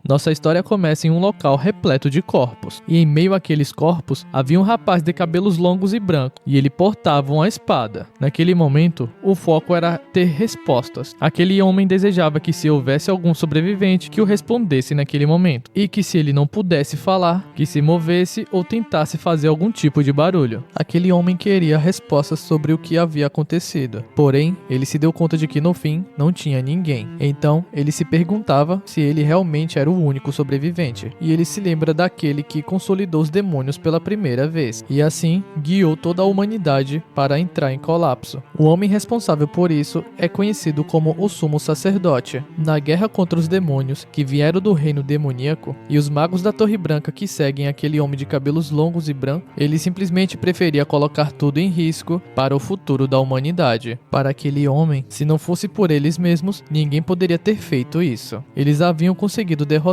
Nossa história começa em um local repleto de corpos, e em meio àqueles corpos havia um rapaz de cabelos longos e brancos, e ele portava uma espada. Naquele momento, o foco era ter respostas. Aquele homem desejava que se houvesse algum sobrevivente que o respondesse naquele momento, e que se ele não pudesse falar, que se movesse ou tentasse fazer algum tipo de barulho. Aquele homem queria respostas sobre o que havia acontecido, porém, ele se deu conta de que no fim não tinha ninguém. Então, ele se perguntava se ele realmente era o único sobrevivente, e ele se lembra daquele que consolidou os demônios pela primeira vez, e assim guiou toda a humanidade para entrar em colapso. O homem responsável por isso é conhecido como o Sumo Sacerdote. Na guerra contra os demônios que vieram do reino demoníaco e os magos da Torre Branca que seguem aquele homem de cabelos longos e brancos, ele simplesmente preferia colocar tudo em risco para o futuro da humanidade. Para aquele homem, se não fosse por eles mesmos, ninguém poderia ter feito isso. Eles haviam conseguido derrotar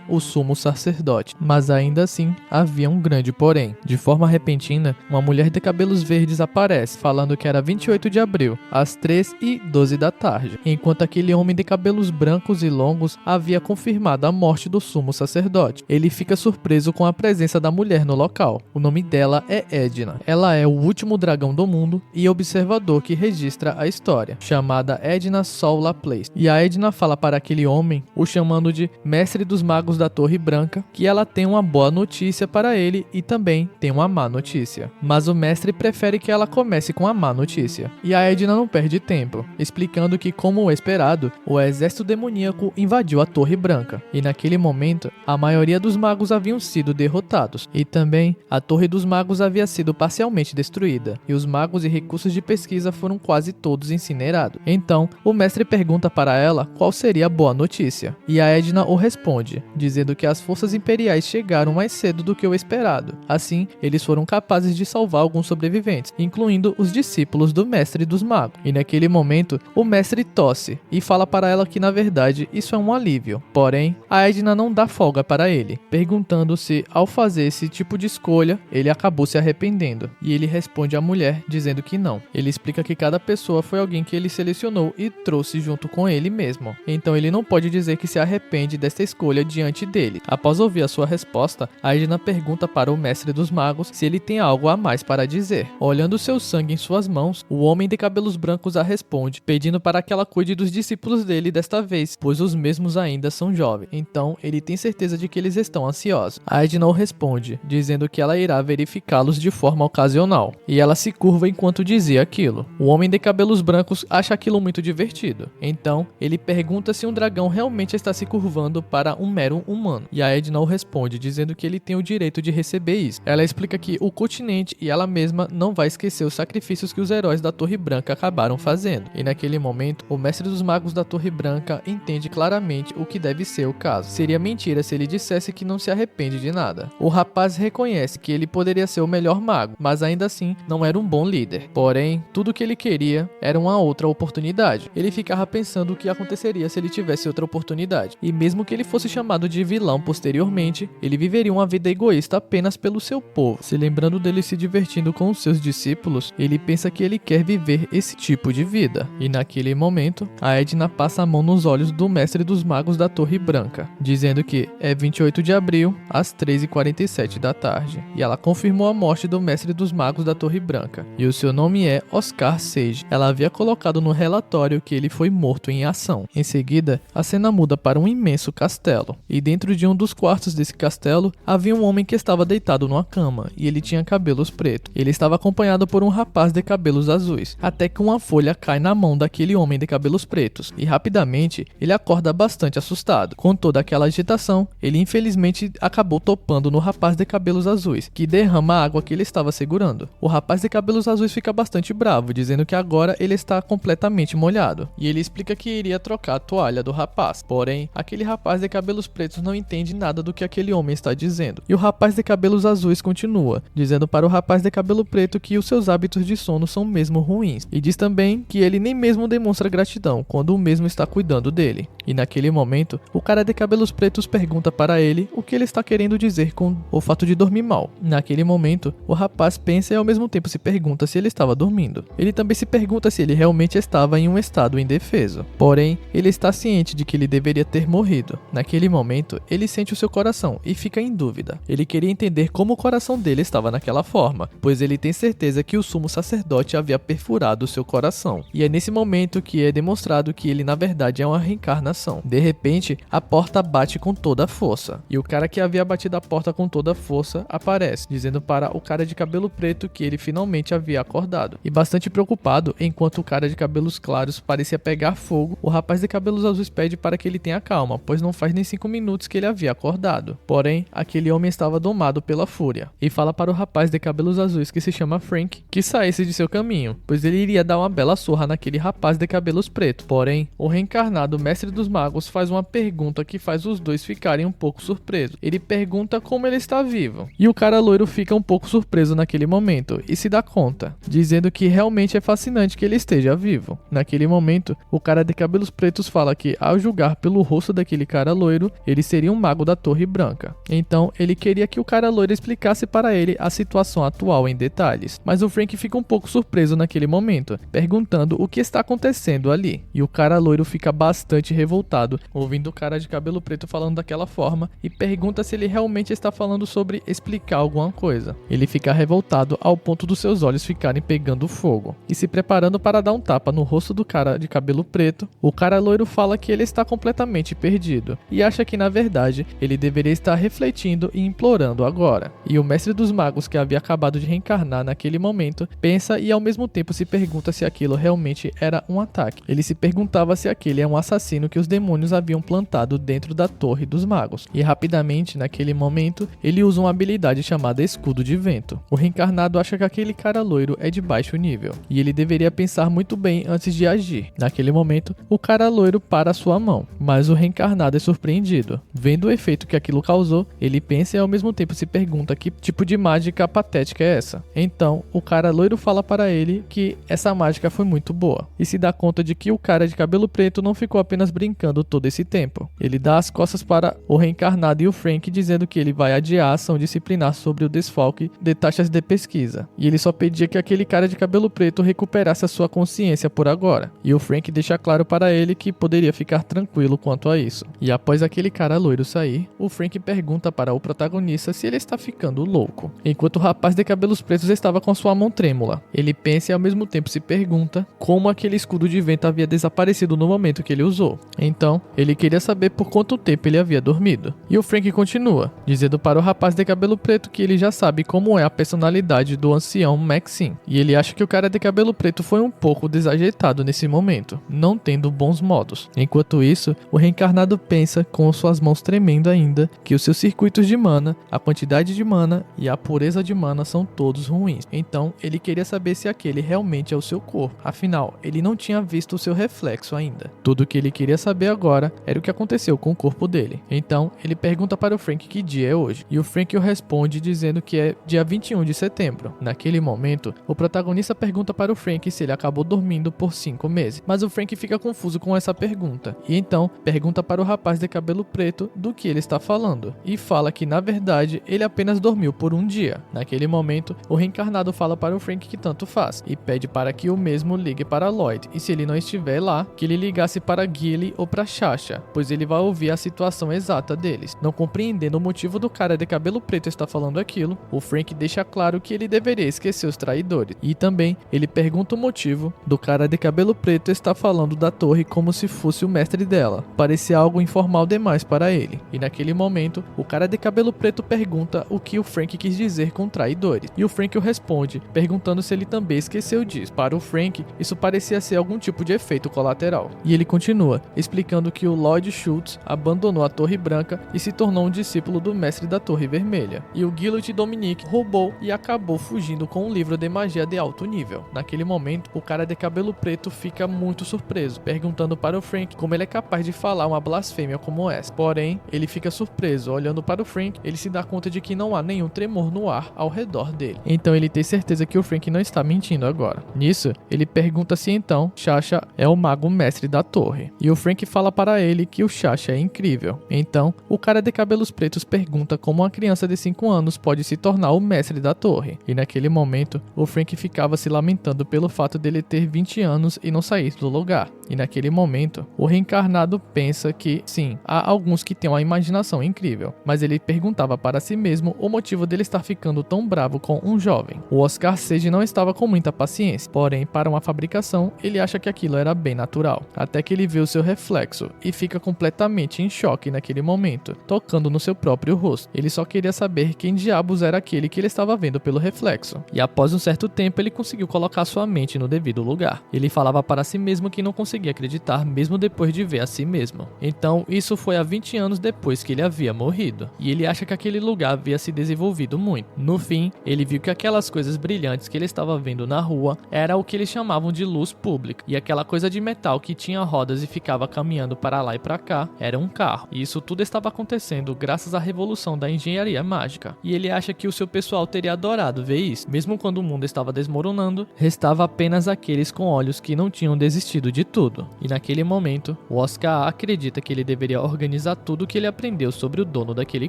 o Sumo Sacerdote, mas ainda assim havia um grande porém. De forma repentina, uma mulher de cabelos verdes aparece, falando que era 28 de abril, às 3h12 da tarde, enquanto aquele homem de cabelos brancos e longos havia confirmado a morte do Sumo Sacerdote. Ele fica surpreso com a presença da mulher no local. O nome dela é Edna. Ela é o último dragão do mundo e observador que registra a história, chamada Edna Sol Laplace. E a Edna fala para aquele homem, o chamando de Mestre dos Magos da Torre Branca, que ela tem uma boa notícia para ele e também tem uma má notícia. Mas o mestre prefere que ela comece com a má notícia. E a Edna não perde tempo, explicando que, como esperado, o exército demoníaco invadiu a Torre Branca. E naquele momento, a maioria dos magos haviam sido derrotados. E também, a Torre dos Magos havia sido parcialmente destruída. E os magos e recursos de pesquisa foram quase todos incinerados. Então, o mestre pergunta para ela qual seria a boa notícia. E a Edna o responde, dizendo que as forças imperiais chegaram mais cedo do que o esperado. Assim, eles foram capazes de salvar alguns sobreviventes, incluindo os discípulos do mestre dos magos. E naquele momento, o mestre tosse e fala para ela que na verdade isso é um alívio. Porém, a Edna não dá folga para ele, perguntando se ao fazer esse tipo de escolha, ele acabou se arrependendo. E ele responde à mulher dizendo que não. Ele explica que cada pessoa foi alguém que ele selecionou e trouxe junto com ele mesmo. Então ele não pode dizer que se arrepende desta escolha diante dele. Após ouvir a sua resposta, a Edna pergunta para o mestre dos magos se ele tem algo a mais para dizer. Olhando seu sangue em suas mãos, o homem de cabelos brancos a responde, pedindo para que ela cuide dos discípulos dele desta vez, pois os mesmos ainda são jovens. Então, ele tem certeza de que eles estão ansiosos. A Edna o responde, dizendo que ela irá verificá-los de forma ocasional. E ela se curva enquanto dizia aquilo. O homem de cabelos brancos acha aquilo muito divertido. Então, ele pergunta se um dragão realmente está se curvando para um mero humano. E a Edna o responde, dizendo que ele tem o direito de receber isso. Ela explica que o continente e ela mesma não vai esquecer os sacrifícios que os heróis da Torre Branca acabaram fazendo. E naquele momento, o mestre dos magos da Torre Branca entende claramente o que deve ser o caso. Seria mentira se ele dissesse que não se arrepende de nada. O rapaz reconhece que ele poderia ser o melhor mago, mas ainda assim não era um bom líder. Porém, tudo que ele queria era uma outra oportunidade. Ele ficava pensando o que aconteceria se ele tivesse outra oportunidade. E mesmo que ele fosse chamado de vilão posteriormente, ele viveria uma vida egoísta apenas pelo seu povo. Se lembrando dele se divertindo com os seus discípulos, ele pensa que ele quer viver esse tipo de vida. E naquele momento, a Edna passa a mão nos olhos do mestre dos magos da Torre Branca, dizendo que é 28 de abril, às 3h47 da tarde. E ela confirmou a morte do mestre dos magos da Torre Branca. E o seu nome é Oscar Sage. Ela havia colocado no relatório que ele foi morto em ação. Em seguida, a cena muda para um imenso castelo. E dentro de um dos quartos desse castelo, havia um homem que estava deitado numa cama, e ele tinha cabelos pretos. Ele estava acompanhado por um rapaz de cabelos azuis, até que uma folha cai na mão daquele homem de cabelos pretos, e rapidamente ele acorda bastante assustado. Com toda aquela agitação, ele infelizmente acabou topando no rapaz de cabelos azuis, que derrama a água que ele estava segurando. O rapaz de cabelos azuis fica bastante bravo, dizendo que agora ele está completamente molhado, e ele explica que iria trocar a toalha do rapaz. Porém, aquele rapaz de cabelos pretos não entende nada do que aquele homem está dizendo, e o rapaz de cabelos azuis continua, dizendo para o rapaz de cabelo preto que os seus hábitos de sono são mesmo ruins, e diz também que ele nem mesmo demonstra gratidão quando o mesmo está cuidando dele. E naquele momento, o cara de cabelos pretos pergunta para ele o que ele está querendo dizer com o fato de dormir mal. Naquele momento, o rapaz pensa e ao mesmo tempo se pergunta se ele estava dormindo. Ele também se pergunta se ele realmente estava em um estado indefeso. Porém, ele está ciente de que ele deveria ter morrido. naquele momento, ele sente o seu coração e fica em dúvida. Ele queria entender como o coração dele estava naquela forma, pois ele tem certeza que o sumo sacerdote havia perfurado o seu coração. E é nesse momento que é demonstrado que ele na verdade é uma reencarnação. De repente, a porta bate com toda a força, e o cara que havia batido a porta com toda a força aparece, dizendo para o cara de cabelo preto que ele finalmente havia acordado. E bastante preocupado, enquanto o cara de cabelos claros parecia pegar fogo, o rapaz de cabelos azuis pede para que ele tenha calma, pois não faz nem 5 minutos que ele havia acordado. Porém, aquele homem estava domado pela fúria, e fala para o rapaz de cabelos azuis que se chama Frank que saísse de seu caminho, pois ele iria dar uma bela surra naquele rapaz de cabelos pretos. Porém, o reencarnado mestre dos magos faz uma pergunta que faz os dois ficarem um pouco surpresos. Ele pergunta como ele está vivo, e o cara loiro fica um pouco surpreso naquele momento e se dá conta, dizendo que realmente é fascinante que ele esteja vivo. Naquele momento, o cara de cabelos pretos fala que, ao julgar pelo rosto daquele cara loiro, ele seria um mago da Torre Branca. Então, ele queria que o cara loiro explicasse para ele a situação atual em detalhes. Mas o Frank fica um pouco surpreso naquele momento, perguntando o que está acontecendo ali. E o cara loiro fica bastante revoltado, ouvindo o cara de cabelo preto falando daquela forma, e pergunta se ele realmente está falando sobre explicar alguma coisa. Ele fica revoltado ao ponto dos seus olhos ficarem pegando fogo. E se preparando para dar um tapa no rosto do cara de cabelo preto, o cara loiro fala que ele está completamente perdido, e acha que na verdade ele deveria estar refletindo e implorando agora. E o mestre dos magos, que havia acabado de reencarnar naquele momento, pensa e ao mesmo tempo se pergunta se aquilo realmente era um ataque. Ele se perguntava se aquele é um assassino que os demônios haviam plantado dentro da Torre dos Magos. E rapidamente, naquele momento, ele usa uma habilidade chamada Escudo de Vento. O reencarnado acha que aquele cara loiro é de baixo nível, e ele deveria pensar muito bem antes de agir. Naquele momento, o cara loiro para a sua mão, mas o reencarnado é surpreendido. Vendo o efeito que aquilo causou, ele pensa e ao mesmo tempo se pergunta que tipo de mágica patética é essa. Então, o cara loiro fala para ele que essa mágica foi muito boa, e se dá conta de que o cara de cabelo preto não ficou apenas brincando todo esse tempo. Ele dá as costas para o reencarnado e o Frank, dizendo que ele vai adiar a ação disciplinar sobre o desfalque de taxas de pesquisa, e ele só pedia que aquele cara de cabelo preto recuperasse a sua consciência por agora, e o Frank deixa claro para ele que poderia ficar tranquilo quanto a isso. E após aquele cara loiro sair, o Frank pergunta para o protagonista se ele está ficando louco, enquanto o rapaz de cabelos pretos estava com sua mão trêmula. Ele pensa e ao mesmo tempo se pergunta como aquele escudo de vento havia desaparecido no momento que ele usou. Então, ele queria saber por quanto tempo ele havia dormido. E o Frank continua, dizendo para o rapaz de cabelo preto que ele já sabe como é a personalidade do ancião Maxine, e ele acha que o cara de cabelo preto foi um pouco desajeitado nesse momento, não tendo bons modos. Enquanto isso, o reencarnado pensa, com suas mãos tremendo ainda, que os seus circuitos de mana, a quantidade de mana e a pureza de mana são todos ruins. Então, ele queria saber se aquele realmente é o seu corpo. Afinal, ele não tinha visto o seu reflexo ainda. Tudo o que ele queria saber agora era o que aconteceu com o corpo dele. Então, ele pergunta para o Frank que dia é hoje, e o Frank o responde dizendo que é dia 21 de setembro. Naquele momento, o protagonista pergunta para o Frank se ele acabou dormindo por 5 meses, mas o Frank fica confuso com essa pergunta, e então pergunta para o rapaz de cabelo preto do que ele está falando, e fala que na verdade ele apenas dormiu por um dia. Naquele momento, o reencarnado fala para o Frank que tanto faz, e pede para que o mesmo ligue para Lloyd, e se ele não estiver lá, que ele ligasse para Gilly ou para Sasha, pois ele vai ouvir a situação exata deles. Não compreendendo o motivo do cara de cabelo preto estar falando aquilo, o Frank deixa claro que ele deveria esquecer os traidores, e também ele pergunta o motivo do cara de cabelo preto estar falando da torre como se fosse o mestre dela. Parecia algo informal demais para ele, e naquele momento, o cara de cabelo preto pergunta o que o Frank quis dizer com traidores, e o Frank o responde, perguntando se ele também esqueceu disso. Para o Frank, isso parecia ser algum tipo de efeito colateral, e ele continua, explicando que o Lloyd Schultz abandonou a Torre Branca e se tornou um discípulo do mestre da Torre Vermelha, e o Gillet Dominique roubou e acabou fugindo com um livro de magia de alto nível. Naquele momento, o cara de cabelo preto fica muito surpreso, perguntando para o Frank como ele é capaz de falar uma blasfêmia como essa. Porém, ele fica surpreso, olhando para o Frank, ele se dá conta de que não há nenhum tremor no ar ao redor dele. Então ele tem certeza que o Frank não está mentindo agora. Nisso, ele pergunta se então Sasha é o mago mestre da torre, e o Frank fala para ele que o Sasha é incrível. Então, o cara de cabelos pretos pergunta como uma criança de 5 anos pode se tornar o mestre da torre, e naquele momento, o Frank ficava se lamentando pelo fato dele ter 20 anos e não sair do lugar. E naquele momento, o reencarnado pensa que, sim, Sim, há alguns que têm uma imaginação incrível, mas ele perguntava para si mesmo o motivo dele estar ficando tão bravo com um jovem. O Oscar Sage não estava com muita paciência, porém, para uma fabricação, ele acha que aquilo era bem natural, até que ele vê o seu reflexo e fica completamente em choque naquele momento, tocando no seu próprio rosto. Ele só queria saber quem diabos era aquele que ele estava vendo pelo reflexo, e após um certo tempo ele conseguiu colocar sua mente no devido lugar. Ele falava para si mesmo que não conseguia acreditar mesmo depois de ver a si mesmo. Então, isso foi há 20 anos depois que ele havia morrido, e ele acha que aquele lugar havia se desenvolvido muito. No fim, ele viu que aquelas coisas brilhantes que ele estava vendo na rua era o que eles chamavam de luz pública, e aquela coisa de metal que tinha rodas e ficava caminhando para lá e para cá era um carro. E isso tudo estava acontecendo graças à revolução da engenharia mágica. E ele acha que o seu pessoal teria adorado ver isso. Mesmo quando o mundo estava desmoronando, restava apenas aqueles com olhos que não tinham desistido de tudo. E naquele momento, o Oscar acredita que ele deveria organizar tudo o que ele aprendeu sobre o dono daquele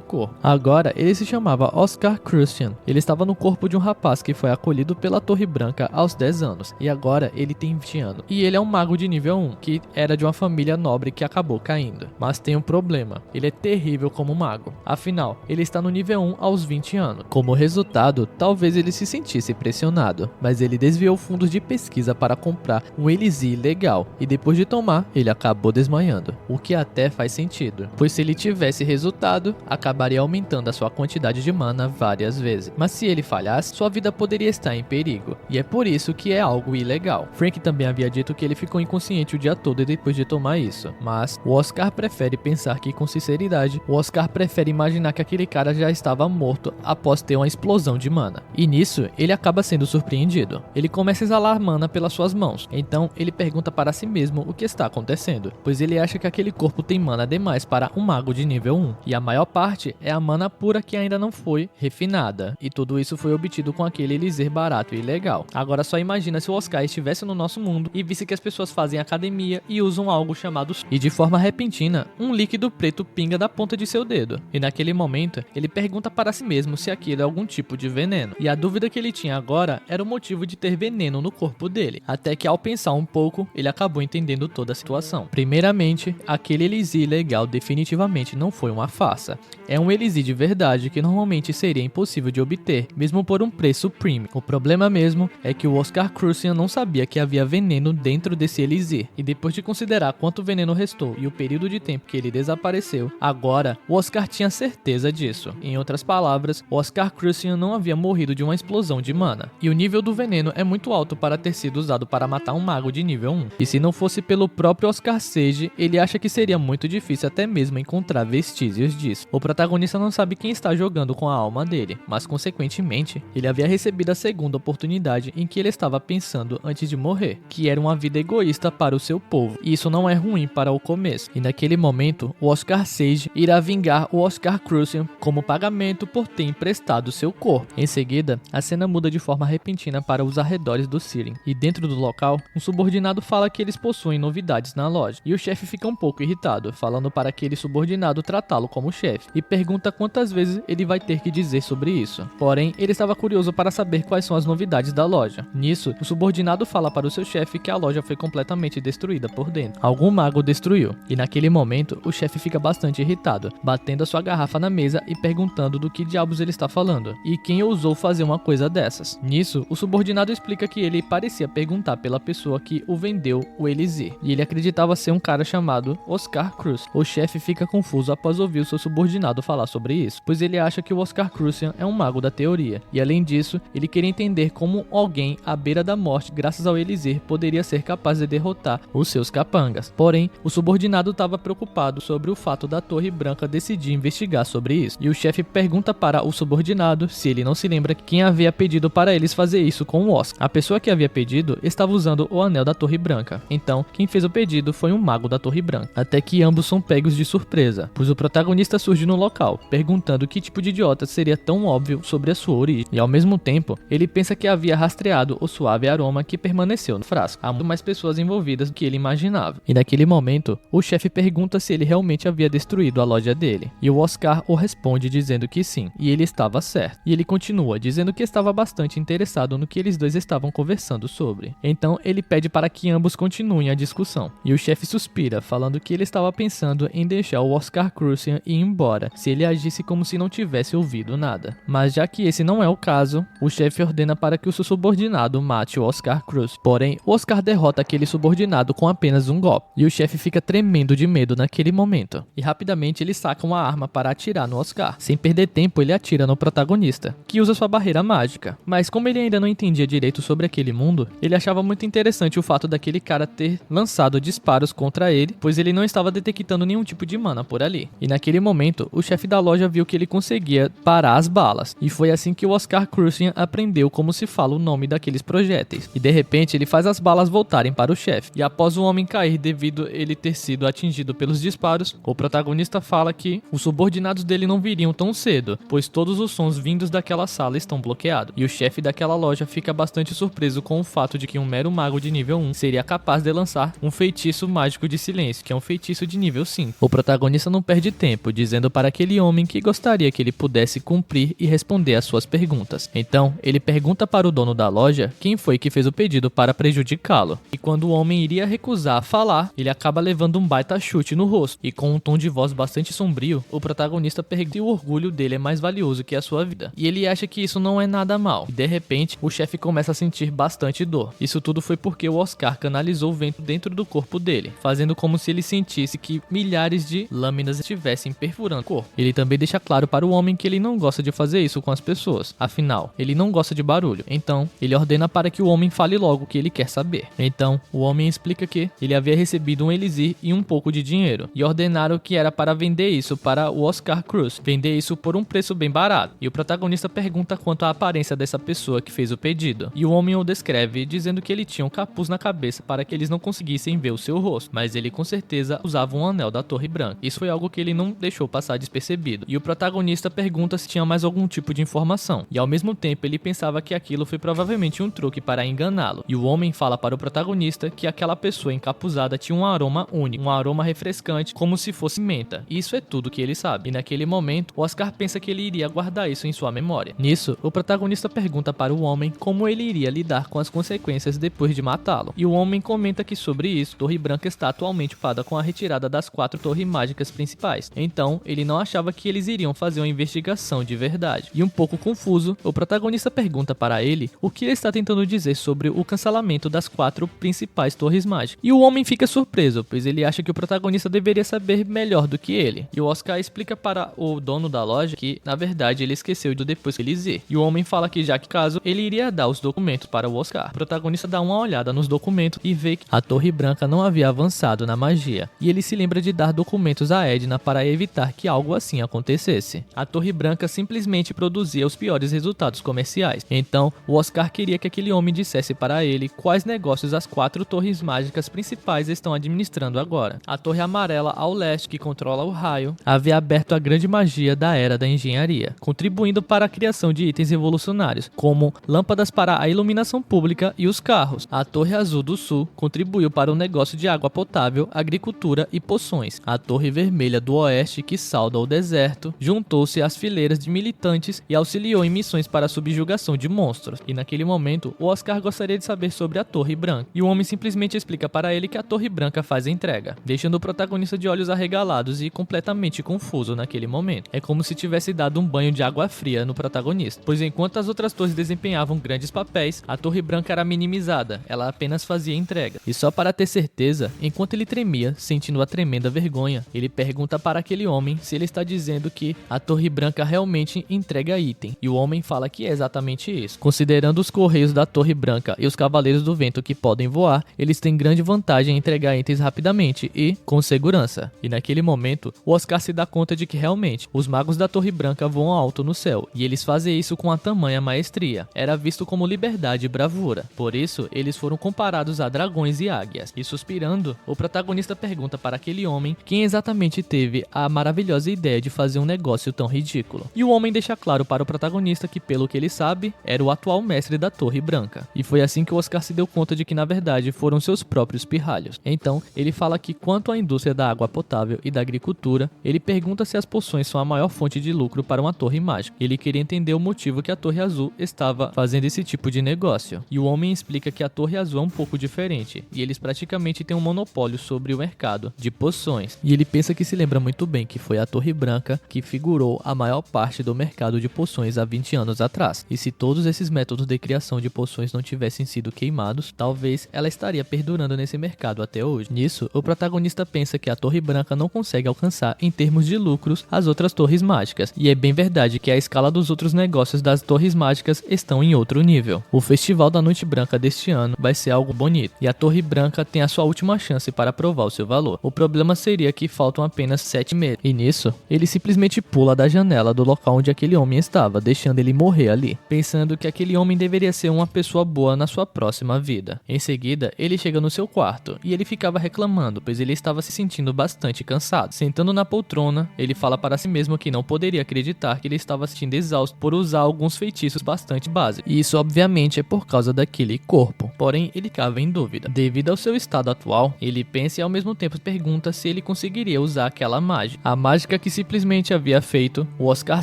corpo. Agora, ele se chamava Oscar Crucian. Ele estava no corpo de um rapaz que foi acolhido pela Torre Branca aos 10 anos, e agora ele tem 20 anos. E ele é um mago de nível 1, que era de uma família nobre que acabou caindo. Mas tem um problema, ele é terrível como mago. Afinal, ele está no nível 1 aos 20 anos. Como resultado, talvez ele se sentisse pressionado, mas ele desviou fundos de pesquisa para comprar um elixir legal, e depois de tomar, ele acabou desmaiando. O que até faz sentido, pois se ele tivesse resultado, acabaria aumentando a sua quantidade de mana várias vezes. Mas se ele falhasse, sua vida poderia estar em perigo, e é por isso que é algo ilegal. Frank também havia dito que ele ficou inconsciente o dia todo depois de tomar isso, mas o Oscar prefere pensar que, com sinceridade, o Oscar prefere imaginar que aquele cara já estava morto após ter uma explosão de mana. E nisso, ele acaba sendo surpreendido. Ele começa a exalar mana pelas suas mãos, então ele pergunta para si mesmo o que está acontecendo, pois ele acha que aquele corpo tem mana demais para um mago de nível 1, e a maior parte é a mana pura que ainda não foi refinada, e tudo isso foi obtido com aquele elixir barato e legal. Agora só imagina se o Oscar estivesse no nosso mundo e visse que as pessoas fazem academia e usam algo chamado e de forma repentina, um líquido preto pinga da ponta de seu dedo, e naquele momento ele pergunta para si mesmo se aquilo é algum tipo de veneno, e a dúvida que ele tinha agora era o motivo de ter veneno no corpo dele, até que ao pensar um pouco, ele acabou entendendo toda a situação. Primeiramente, aquele elixir legal definitivamente não foi uma farsa. É um elixir de verdade que normalmente seria impossível de obter, mesmo por um preço premium. O problema mesmo é que o Oscar Crucian não sabia que havia veneno dentro desse elixir, e depois de considerar quanto veneno restou e o período de tempo que ele desapareceu, agora o Oscar tinha certeza disso. Em outras palavras, o Oscar Crucian não havia morrido de uma explosão de mana, e o nível do veneno é muito alto para ter sido usado para matar um mago de nível 1. E se não fosse pelo próprio Oscar Sage, ele acha que seria muito difícil até mesmo encontrar vestígios disso. O protagonista não sabe quem está jogando com a alma dele, mas consequentemente, ele havia recebido a segunda oportunidade em que ele estava pensando antes de morrer, que era uma vida egoísta para o seu povo, e isso não é ruim para o começo. E naquele momento, o Oscar Sage irá vingar o Oscar Crucian como pagamento por ter emprestado seu corpo. Em seguida, a cena muda de forma repentina para os arredores do Ceiling, e dentro do local, um subordinado fala que eles possuem novidades na loja, e o chefe fica um pouco irritado, falando para aquele subordinado tratá-lo como chefe, e pergunta quantas vezes ele vai ter que dizer sobre isso. Porém, ele estava curioso para saber quais são as novidades da loja. Nisso, o subordinado fala para o seu chefe que a loja foi completamente destruída por dentro. Algum mago destruiu, e naquele momento, o chefe fica bastante irritado, batendo a sua garrafa na mesa e perguntando do que diabos ele está falando, e quem ousou fazer uma coisa dessas. Nisso, o subordinado explica que ele parecia perguntar pela pessoa que o vendeu o elixir, e ele acreditava ser um cara chamado Oscar Cruz. O chefe fica confuso após ouvir o seu subordinado falar sobre isso, pois ele acha que o Oscar Crucian é um mago da teoria, e além disso, ele queria entender como alguém à beira da morte graças ao elixir poderia ser capaz de derrotar os seus capangas. Porém, o subordinado estava preocupado sobre o fato da Torre Branca decidir investigar sobre isso, e o chefe pergunta para o subordinado se ele não se lembra quem havia pedido para eles fazer isso com o Oscar. A pessoa que havia pedido estava usando o anel da Torre Branca, então quem fez o pedido foi um mago da Torre Branca, até que ambos são pegos de surpresa, pois o protagonista surge no local, perguntando que tipo de idiota seria tão óbvio sobre a sua origem, e ao mesmo tempo, ele pensa que havia rastreado o suave aroma que permaneceu no frasco. Há muito mais pessoas envolvidas do que ele imaginava, e naquele momento, o chefe pergunta se ele realmente havia destruído a loja dele, e o Oscar o responde dizendo que sim, e ele estava certo, e ele continua dizendo que estava bastante interessado no que eles dois estavam conversando sobre. Então, ele pede para que ambos continuem a discussão, e o chefe suspira, falando que ele estava pensando pensando em deixar o Oscar Crucian ir embora, se ele agisse como se não tivesse ouvido nada. Mas já que esse não é o caso, o chefe ordena para que o seu subordinado mate o Oscar Crucian. Porém, o Oscar derrota aquele subordinado com apenas um golpe, e o chefe fica tremendo de medo naquele momento. E rapidamente ele saca uma arma para atirar no Oscar. Sem perder tempo, ele atira no protagonista, que usa sua barreira mágica. Mas como ele ainda não entendia direito sobre aquele mundo, ele achava muito interessante o fato daquele cara ter lançado disparos contra ele, pois ele não estava detectando nenhum tipo de mana por ali. E naquele momento, o chefe da loja viu que ele conseguia parar as balas, e foi assim que o Oscar Crucian aprendeu como se fala o nome daqueles projéteis. E de repente ele faz as balas voltarem para o chefe, e após o homem cair devido ele ter sido atingido pelos disparos, o protagonista fala que os subordinados dele não viriam tão cedo, pois todos os sons vindos daquela sala estão bloqueados, e o chefe daquela loja fica bastante surpreso com o fato de que um mero mago de nível 1 seria capaz de lançar um feitiço mágico de silêncio, que é um feitiço de nível 5. O protagonista não perde tempo, dizendo para aquele homem que gostaria que ele pudesse cumprir e responder às suas perguntas. Então, ele pergunta para o dono da loja quem foi que fez o pedido para prejudicá-lo. E quando o homem iria recusar a falar, ele acaba levando um baita chute no rosto. E com um tom de voz bastante sombrio, o protagonista pergunta se o orgulho dele é mais valioso que a sua vida. E ele acha que isso não é nada mal. E de repente, o chefe começa a sentir bastante dor. Isso tudo foi porque o Oscar canalizou o vento dentro do corpo dele, fazendo como se ele sentisse que milhares de lâminas estivessem perfurando o corpo. Ele também deixa claro para o homem que ele não gosta de fazer isso com as pessoas. Afinal, ele não gosta de barulho. Então, ele ordena para que o homem fale logo o que ele quer saber. Então, o homem explica que ele havia recebido um elixir e um pouco de dinheiro, e ordenaram que era para vender isso para o Oscar Cruz, vender isso por um preço bem barato. E o protagonista pergunta quanto à aparência dessa pessoa que fez o pedido, e o homem o descreve dizendo que ele tinha um capuz na cabeça para que eles não conseguissem ver o seu rosto, mas ele com certeza usava um anel da Torre Branca. Isso foi algo que ele não deixou passar despercebido. E o protagonista pergunta se tinha mais algum tipo de informação, e ao mesmo tempo ele pensava que aquilo foi provavelmente um truque para enganá-lo. E o homem fala para o protagonista que aquela pessoa encapuzada tinha um aroma único, um aroma refrescante, como se fosse menta. E isso é tudo que ele sabe. E naquele momento, o Oscar pensa que ele iria guardar isso em sua memória. Nisso, o protagonista pergunta para o homem como ele iria lidar com as consequências depois de matá-lo. E o homem comenta que sobre isso, Torre Branca está atualmente ocupada com a retirada das 4 torres mágicas principais. Então, ele não achava que eles iriam fazer uma investigação de verdade. E um pouco confuso, o protagonista pergunta para ele o que ele está tentando dizer sobre o cancelamento das 4 principais torres mágicas. E o homem fica surpreso, pois ele acha que o protagonista deveria saber melhor do que ele. E o Oscar explica para o dono da loja que, na verdade, ele esqueceu do depois que ele ir. E o homem fala que já que caso, ele iria dar os documentos para o Oscar. O protagonista dá uma olhada nos documentos e vê que a Torre Branca não havia avançado na magia. E ele se lembra de dar documentos a Edna para evitar que algo assim acontecesse. A Torre Branca simplesmente produzia os piores resultados comerciais. Então, o Oscar queria que aquele homem dissesse para ele quais negócios as 4 torres mágicas principais estão administrando agora. A Torre Amarela ao leste, que controla o raio, havia aberto a grande magia da Era da Engenharia, contribuindo para a criação de itens revolucionários, como lâmpadas para a iluminação pública e os carros. A Torre Azul do Sul contribuiu para o negócio de água potável, agricultura e poções. A Torre Vermelha do Oeste, que salda o deserto, juntou-se às fileiras de militantes e auxiliou em missões para a subjugação de monstros. E naquele momento, o Oscar gostaria de saber sobre a Torre Branca. E o homem simplesmente explica para ele que a Torre Branca faz a entrega, deixando o protagonista de olhos arregalados e completamente confuso naquele momento. É como se tivesse dado um banho de água fria no protagonista, pois enquanto as outras torres desempenhavam grandes papéis, a Torre Branca era minimizada, ela apenas fazia entrega. E só para ter certeza, enquanto ele tremia, sentindo a tremenda vergonha, ele pergunta para aquele homem se ele está dizendo que a Torre Branca realmente entrega item. E o homem fala que é exatamente isso. Considerando os correios da Torre Branca e os Cavaleiros do Vento que podem voar, eles têm grande vantagem em entregar itens rapidamente e com segurança. E naquele momento, o Oscar se dá conta de que realmente os magos da Torre Branca voam alto no céu, e eles fazem isso com a tamanha maestria. Era visto como liberdade e bravura. Por isso, eles foram comparados a dragões e águias. E suspirando, o protagonista pergunta para aquele homem quem exatamente teve a maravilhosa ideia de fazer um negócio tão ridículo. E o homem deixa claro para o protagonista que, pelo que ele sabe, era o atual mestre da Torre Branca. E foi assim que o Oscar se deu conta de que na verdade foram seus próprios pirralhos. Então, ele fala que quanto à indústria da água potável e da agricultura, ele pergunta se as poções são a maior fonte de lucro para uma torre mágica. Ele queria entender o motivo que a Torre Azul estava fazendo esse tipo de negócio. E o homem explica que a Torre Azul é um pouco diferente, e eles praticamente têm um monopólio sobre o mercado de poções. poções. E ele pensa que se lembra muito bem que foi a Torre Branca que figurou a maior parte do mercado de poções há 20 anos atrás. E se todos esses métodos de criação de poções não tivessem sido queimados, talvez ela estaria perdurando nesse mercado até hoje. Nisso, o protagonista pensa que a Torre Branca não consegue alcançar, em termos de lucros, as outras torres mágicas. E é bem verdade que a escala dos outros negócios das torres mágicas estão em outro nível. O Festival da Noite Branca deste ano vai ser algo bonito, e a Torre Branca tem a sua última chance para provar o seu valor. O problema seria que faltam apenas 7 meses, e nisso, ele simplesmente pula da janela do local onde aquele homem estava, deixando ele morrer ali, pensando que aquele homem deveria ser uma pessoa boa na sua próxima vida. Em seguida, ele chega no seu quarto, e ele ficava reclamando, pois ele estava se sentindo bastante cansado. Sentando na poltrona, ele fala para si mesmo que não poderia acreditar que ele estava se sentindo exausto por usar alguns feitiços bastante básicos. E isso obviamente é por causa daquele corpo. Porém, ele ficava em dúvida. Devido ao seu estado atual, ele pensa e ao mesmo tempo pergunta se ele conseguiria usar aquela mágica. A mágica que simplesmente havia feito o Oscar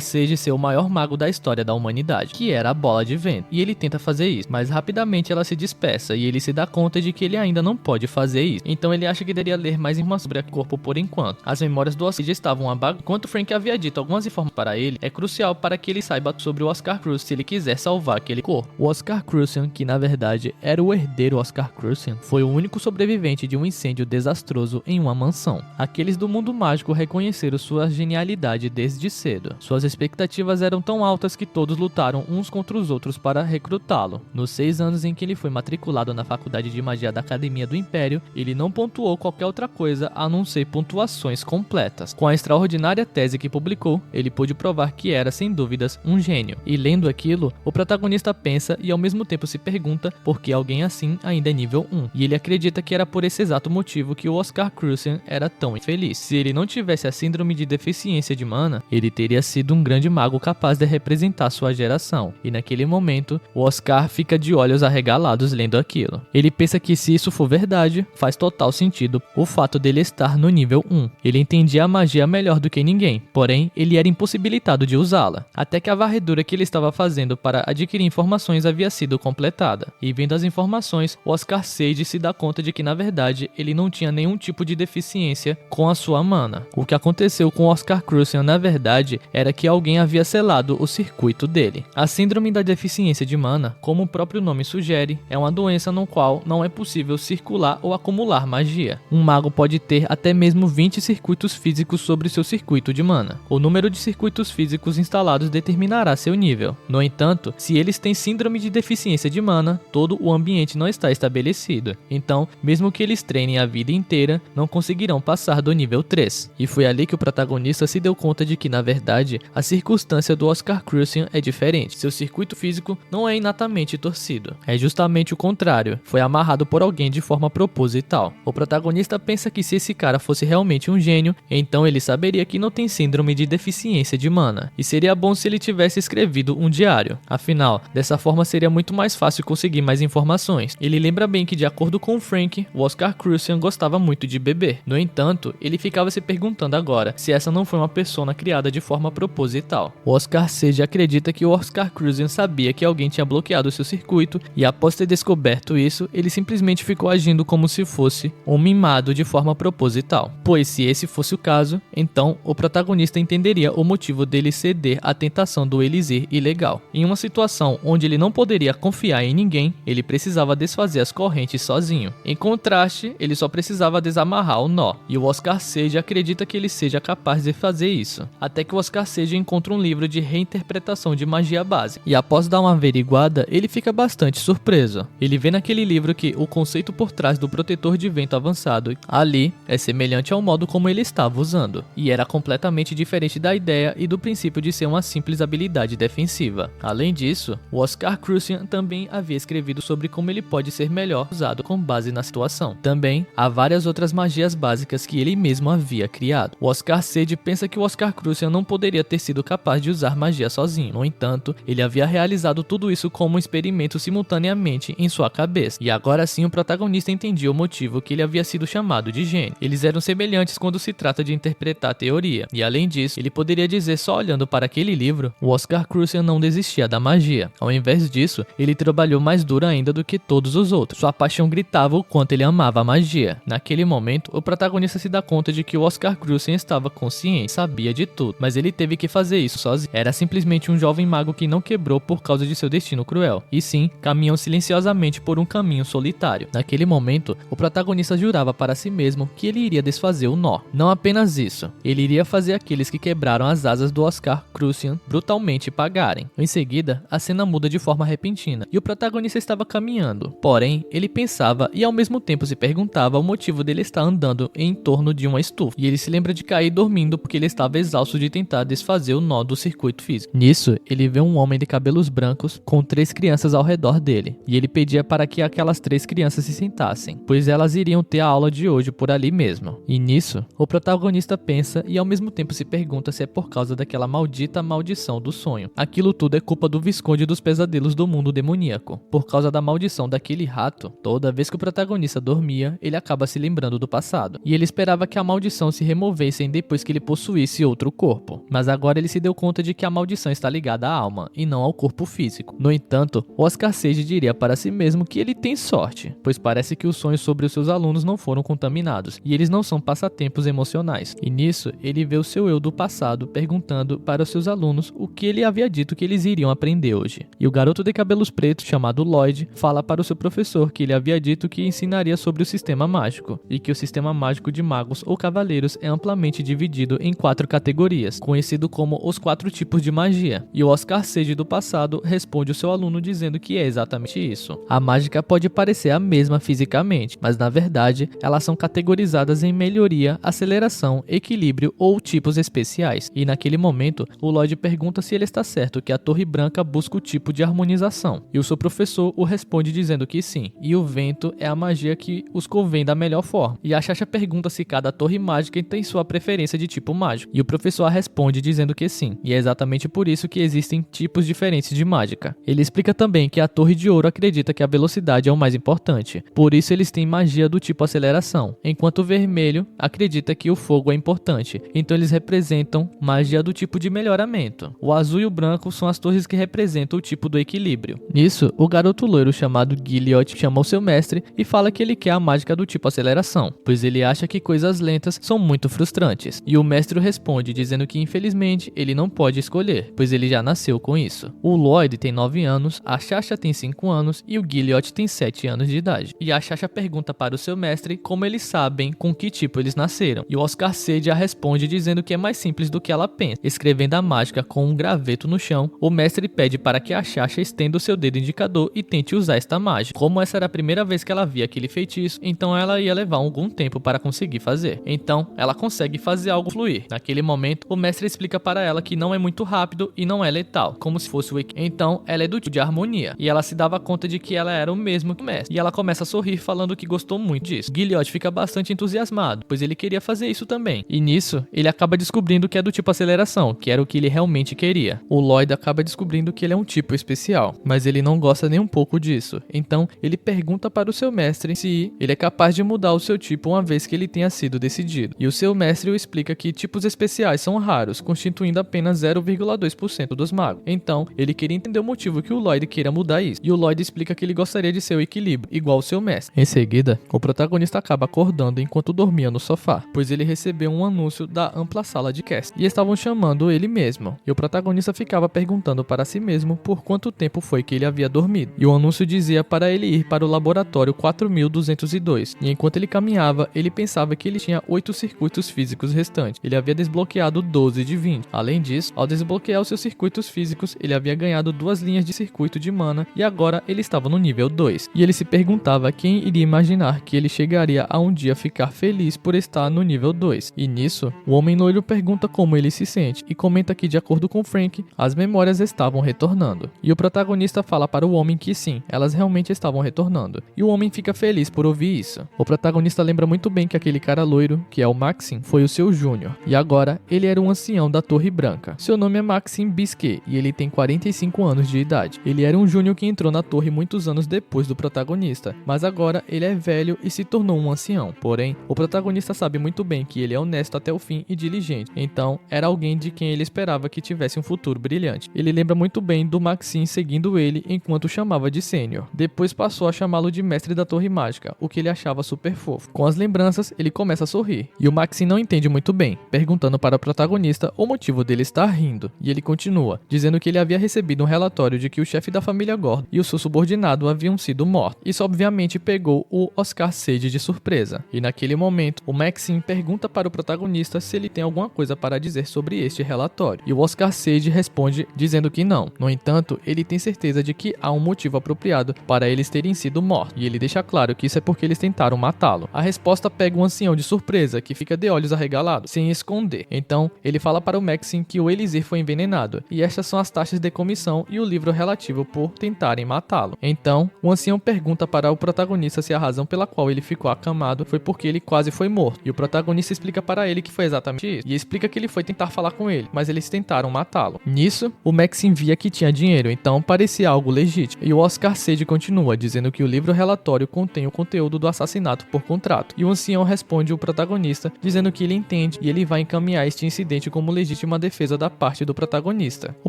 Sage ser o maior mago da história da humanidade, que era a bola de vento. E ele tenta fazer isso, mas rapidamente ela se dispersa e ele se dá conta de que ele ainda não pode fazer isso. Então ele acha que deveria ler mais informações sobre o corpo por enquanto. As memórias do Oscar estavam abagadas. Enquanto Frank havia dito algumas informações para ele, é crucial para que ele saiba sobre o Oscar Cruz se ele quiser salvar aquele corpo. O Oscar Crucian, que na verdade era o herdeiro Oscar Crucian, foi o único sobrevivente de um incêndio desastroso em uma mansão. Aqueles do mundo mágico reconheceram sua genialidade desde cedo. Suas expectativas eram tão altas que todos lutaram uns contra os outros para recrutá-lo. Nos 6 anos em que ele foi matriculado na Faculdade de Magia da Academia do Império, ele não pontuou qualquer outra coisa a não ser pontuações completas. Com a extraordinária tese que publicou, ele pôde provar que era, sem dúvidas, um gênio. E lendo aquilo, o protagonista pensa e ao mesmo tempo se pergunta por que alguém assim ainda é nível 1. E ele acredita que era por esse exato motivo que o Oscar Crucian era tão infeliz. Se ele não tivesse a síndrome de deficiência de mana, ele teria sido um grande mago capaz de representar sua geração. E naquele momento, o Oscar fica de olhos arregalados lendo aquilo. Ele pensa que se isso for verdade, faz total sentido o fato dele estar no nível 1. Ele entendia a magia melhor do que ninguém, porém, ele era impossibilitado de usá-la. Até que a varredura que ele estava fazendo para adquirir informações havia sido completada. E vendo as informações, o Oscar Sage se dá conta de que na verdade ele não tinha nenhum tipo de deficiência com a sua mana. O que aconteceu com o Oscar Crucian na verdade era que alguém havia selado o circuito dele. A síndrome da deficiência de mana, como o próprio nome sugere, é uma doença no qual não é possível circular ou acumular magia. Um mago pode ter até mesmo 20 circuitos físicos sobre seu circuito de mana. O número de circuitos físicos instalados determinará seu nível. No entanto, se eles têm síndrome de deficiência de mana, todo o ambiente não está estabelecido. Então, mesmo que eles treinem a vida inteira, não conseguirão passar do nível 3. E foi ali que o protagonista se deu conta de que, na verdade, a circunstância do Oscar Crucian é diferente. Seu circuito físico não é inatamente torcido. É justamente o contrário. Foi amarrado por alguém de forma proposital. O protagonista pensa que se esse cara fosse realmente um gênio, então ele saberia que não tem síndrome de deficiência de mana. E seria bom se ele tivesse escrevido um diário. Afinal, dessa forma seria muito mais fácil conseguir mais informações. Ele lembra bem que, de acordo com Frank, o Oscar Crucian gostava muito de beber. No entanto, ele ficava se perguntando agora se essa não foi uma persona criada de forma proposital. O Oscar Sage acredita que o Oscar Crucian sabia que alguém tinha bloqueado seu circuito e, após ter descoberto isso, ele simplesmente ficou agindo como se fosse um mimado de forma proposital. Pois se esse fosse o caso, então o protagonista entenderia o motivo dele ceder à tentação do elixir ilegal. Em uma situação onde ele não poderia confiar em ninguém, ele precisava desfazer as correntes sozinho. Em contraste, ele só precisava desamarrar o nó, e o Oscar Sage acredita que ele seja capaz de fazer isso. Até que o Oscar Sage encontra um livro de reinterpretação de magia básica, e após dar uma averiguada, ele fica bastante surpreso. Ele vê naquele livro que o conceito por trás do protetor de vento avançado ali é semelhante ao modo como ele estava usando, e era completamente diferente da ideia e do princípio de ser uma simples habilidade defensiva. Além disso, o Oscar Crucian também havia escrevido sobre como ele pode ser melhor usado com base na situação. Também há várias outras magias básicas que ele mesmo havia criado. O Oscar Sage pensa que o Oscar Crucian não poderia ter sido capaz de usar magia sozinho. No entanto, ele havia realizado tudo isso como um experimento simultaneamente em sua cabeça. E agora sim o protagonista entendia o motivo que ele havia sido chamado de gênio. Eles eram semelhantes quando se trata de interpretar a teoria. E além disso, ele poderia dizer só olhando para aquele livro, o Oscar Crucian não desistia da magia. Ao invés disso, ele trabalhou mais duro ainda do que todos os outros. Sua paixão gritava o quanto ele amava a magia. Naquele momento, o protagonista se dá conta de que o Oscar Crucian estava consciente, sabia de tudo, mas ele teve que fazer isso sozinho. Era simplesmente um jovem mago que não quebrou por causa de seu destino cruel, e sim, caminhou silenciosamente por um caminho solitário. Naquele momento, o protagonista jurava para si mesmo que ele iria desfazer o nó. Não apenas isso, ele iria fazer aqueles que quebraram as asas do Oscar Crucian brutalmente pagarem. Em seguida, a cena muda de forma repentina, e o protagonista estava caminhando. Porém, ele pensava e ao mesmo tempo se perguntava o motivo dele estar andando em torno de uma estufa, e ele se lembra de cair dormindo porque ele estava exausto de tentar desfazer o nó do circuito físico. Nisso, ele vê um homem de cabelos brancos com 3 crianças ao redor dele, e ele pedia para que aquelas 3 crianças se sentassem, pois elas iriam ter a aula de hoje por ali mesmo. E nisso, o protagonista pensa e ao mesmo tempo se pergunta se é por causa daquela maldita maldição do sonho. Aquilo tudo é culpa do Visconde dos Pesadelos do mundo demoníaco. Por causa da maldição daquele rato, toda vez que o protagonista dormia, ele acaba se lembrando do passado. E ele esperava que a maldição se removesse depois que ele possuísse outro corpo. Mas agora ele se deu conta de que a maldição está ligada à alma e não ao corpo físico. No entanto, Oscar Sage diria para si mesmo que ele tem sorte, pois parece que os sonhos sobre os seus alunos não foram contaminados, e eles não são passatempos emocionais. E nisso, ele vê o seu eu do passado perguntando para os seus alunos o que ele havia dito que eles iriam aprender hoje. E o garoto de cabelos pretos, chamado Lloyd, fala para o seu professor que ele havia dito que ensinaria sobre o sistema mágico, e que o sistema mágico de magos ou cavaleiros é amplamente dividido em 4 categorias, conhecido como os 4 tipos de magia. E o Oscar Sage do passado responde o seu aluno dizendo que é exatamente isso. A mágica pode parecer a mesma fisicamente, mas na verdade, elas são categorizadas em melhoria, aceleração, equilíbrio ou tipos especiais. E naquele momento, o Lloyd pergunta se ele está certo que a Torre Branca busca o tipo de harmonização. E o seu professor o responde dizendo que sim, e o vento é a magia que os convém da melhor forma. E a Chacha pergunta se cada torre mágica tem sua preferência de tipo mágico. E o professor a responde dizendo que sim, e é exatamente por isso que existem tipos diferentes de mágica. Ele explica também que a Torre de Ouro acredita que a velocidade é o mais importante, por isso eles têm magia do tipo aceleração, enquanto o vermelho acredita que o fogo é importante, então eles representam magia do tipo de melhoramento. O azul e o branco são as torres que representam o tipo do equilíbrio. Nisso, o garoto loiro chamado Gilliot chama o seu mestre e fala que ele quer a mágica do tipo aceleração, pois ele acha que coisas lentas são muito frustrantes. E o mestre responde dizendo que infelizmente ele não pode escolher, pois ele já nasceu com isso. O Lloyd tem 9 anos, a Chacha tem 5 anos e o Gilliot tem 7 anos de idade. E a Chacha pergunta para o seu mestre como eles sabem com que tipo eles nasceram. E o Oscar Sage a responde dizendo que é mais simples do que ela pensa. Escrevendo a mágica com um graveto no chão, o mestre pede para que a Chacha estenda o seu dedo indicador e tente usar esta mágica. Como essa era a primeira vez que ela via aquele feitiço, então ela ia levar algum tempo para conseguir fazer. Então, ela consegue fazer algo fluir. Naquele momento, o mestre explica para ela que não é muito rápido e não é letal, como se fosse o equilíbrio. Então, ela é do tipo de harmonia. E ela se dava conta de que ela era o mesmo que o mestre. E ela começa a sorrir falando que gostou muito disso. Gilliot fica bastante entusiasmado, pois ele queria fazer isso também. E nisso, ele acaba descobrindo que é do tipo aceleração, que era o que ele realmente queria. O Lloyd acaba descobrindo que ele é um tipo especial, mas ele não gosta nem um pouco disso. Então, ele pergunta para o seu mestre se ele é capaz de mudar o seu tipo uma vez que ele tenha sido decidido. E o seu mestre o explica que tipos especiais são raros, constituindo apenas 0,2% dos magos. Então, ele queria entender o motivo que o Lloyd queira mudar isso. E o Lloyd explica que ele gostaria de ser o equilíbrio, igual o seu mestre. Em seguida, o protagonista acaba acordando enquanto dormia no sofá, pois ele recebeu um anúncio da ampla sala de cast, e estavam chamando ele mesmo. E o protagonista ficava perguntando para si mesmo por quanto tempo foi que ele havia dormido. E o anúncio dizia para ele ir para o laboratório 4202. E enquanto ele caminhava, ele pensava que ele tinha 8 circuitos físicos restantes. Ele havia desbloqueado 12 de 20. Além disso, ao desbloquear os seus circuitos físicos, ele havia ganhado 2 linhas de circuito de mana e agora ele estava no nível 2. E ele se perguntava quem iria imaginar que ele chegaria a um dia ficar feliz por estar no nível 2. E nisso, o homem loiro pergunta como ele se sente e comenta que, de acordo com Frank, as memórias estavam retornando. E o protagonista fala para o homem que sim, elas realmente estavam retornando. E o homem fica feliz por ouvir isso. O protagonista lembra muito bem que aquele cara loiro, que é o Maxim, foi o seu Júnior. E agora, ele era um ancião da Torre Branca. Seu nome é Maxim Bisquet e ele tem 45 anos de idade. Ele era um Júnior que entrou na torre muitos anos depois do protagonista, mas agora ele é velho e se tornou um ancião. Porém, o protagonista sabe muito bem que ele é honesto até o fim e diligente. Então, era alguém de quem ele esperava que tivesse um futuro brilhante. Ele lembra muito bem do Maxim seguindo ele enquanto o chamava de Sênior. Depois passou a chamá-lo de mestre da Torre Mágica, o que ele achava super fofo. Com as lembranças lembranças, ele começa a sorrir. E o Maxim não entende muito bem, perguntando para o protagonista o motivo dele estar rindo. E ele continua, dizendo que ele havia recebido um relatório de que o chefe da família Gordon e o seu subordinado haviam sido mortos. Isso obviamente pegou o Oscar Sage de surpresa. E naquele momento, o Maxim pergunta para o protagonista se ele tem alguma coisa para dizer sobre este relatório. E o Oscar Sage responde dizendo que não. No entanto, ele tem certeza de que há um motivo apropriado para eles terem sido mortos. E ele deixa claro que isso é porque eles tentaram matá-lo. A resposta pega o ancião de surpresa, que fica de olhos arregalados, sem esconder. Então, ele fala para o Maxim que o Elixir foi envenenado, e estas são as taxas de comissão e o livro relativo por tentarem matá-lo. Então, o ancião pergunta para o protagonista se a razão pela qual ele ficou acamado foi porque ele quase foi morto. E o protagonista explica para ele que foi exatamente isso, e explica que ele foi tentar falar com ele, mas eles tentaram matá-lo. Nisso, o Maxim via que tinha dinheiro, então parecia algo legítimo. E o Oscar Sage continua, dizendo que o livro relatório contém o conteúdo do assassinato por contrato. E o ancião responde o protagonista, dizendo que ele entende e ele vai encaminhar este incidente como legítima defesa da parte do protagonista. O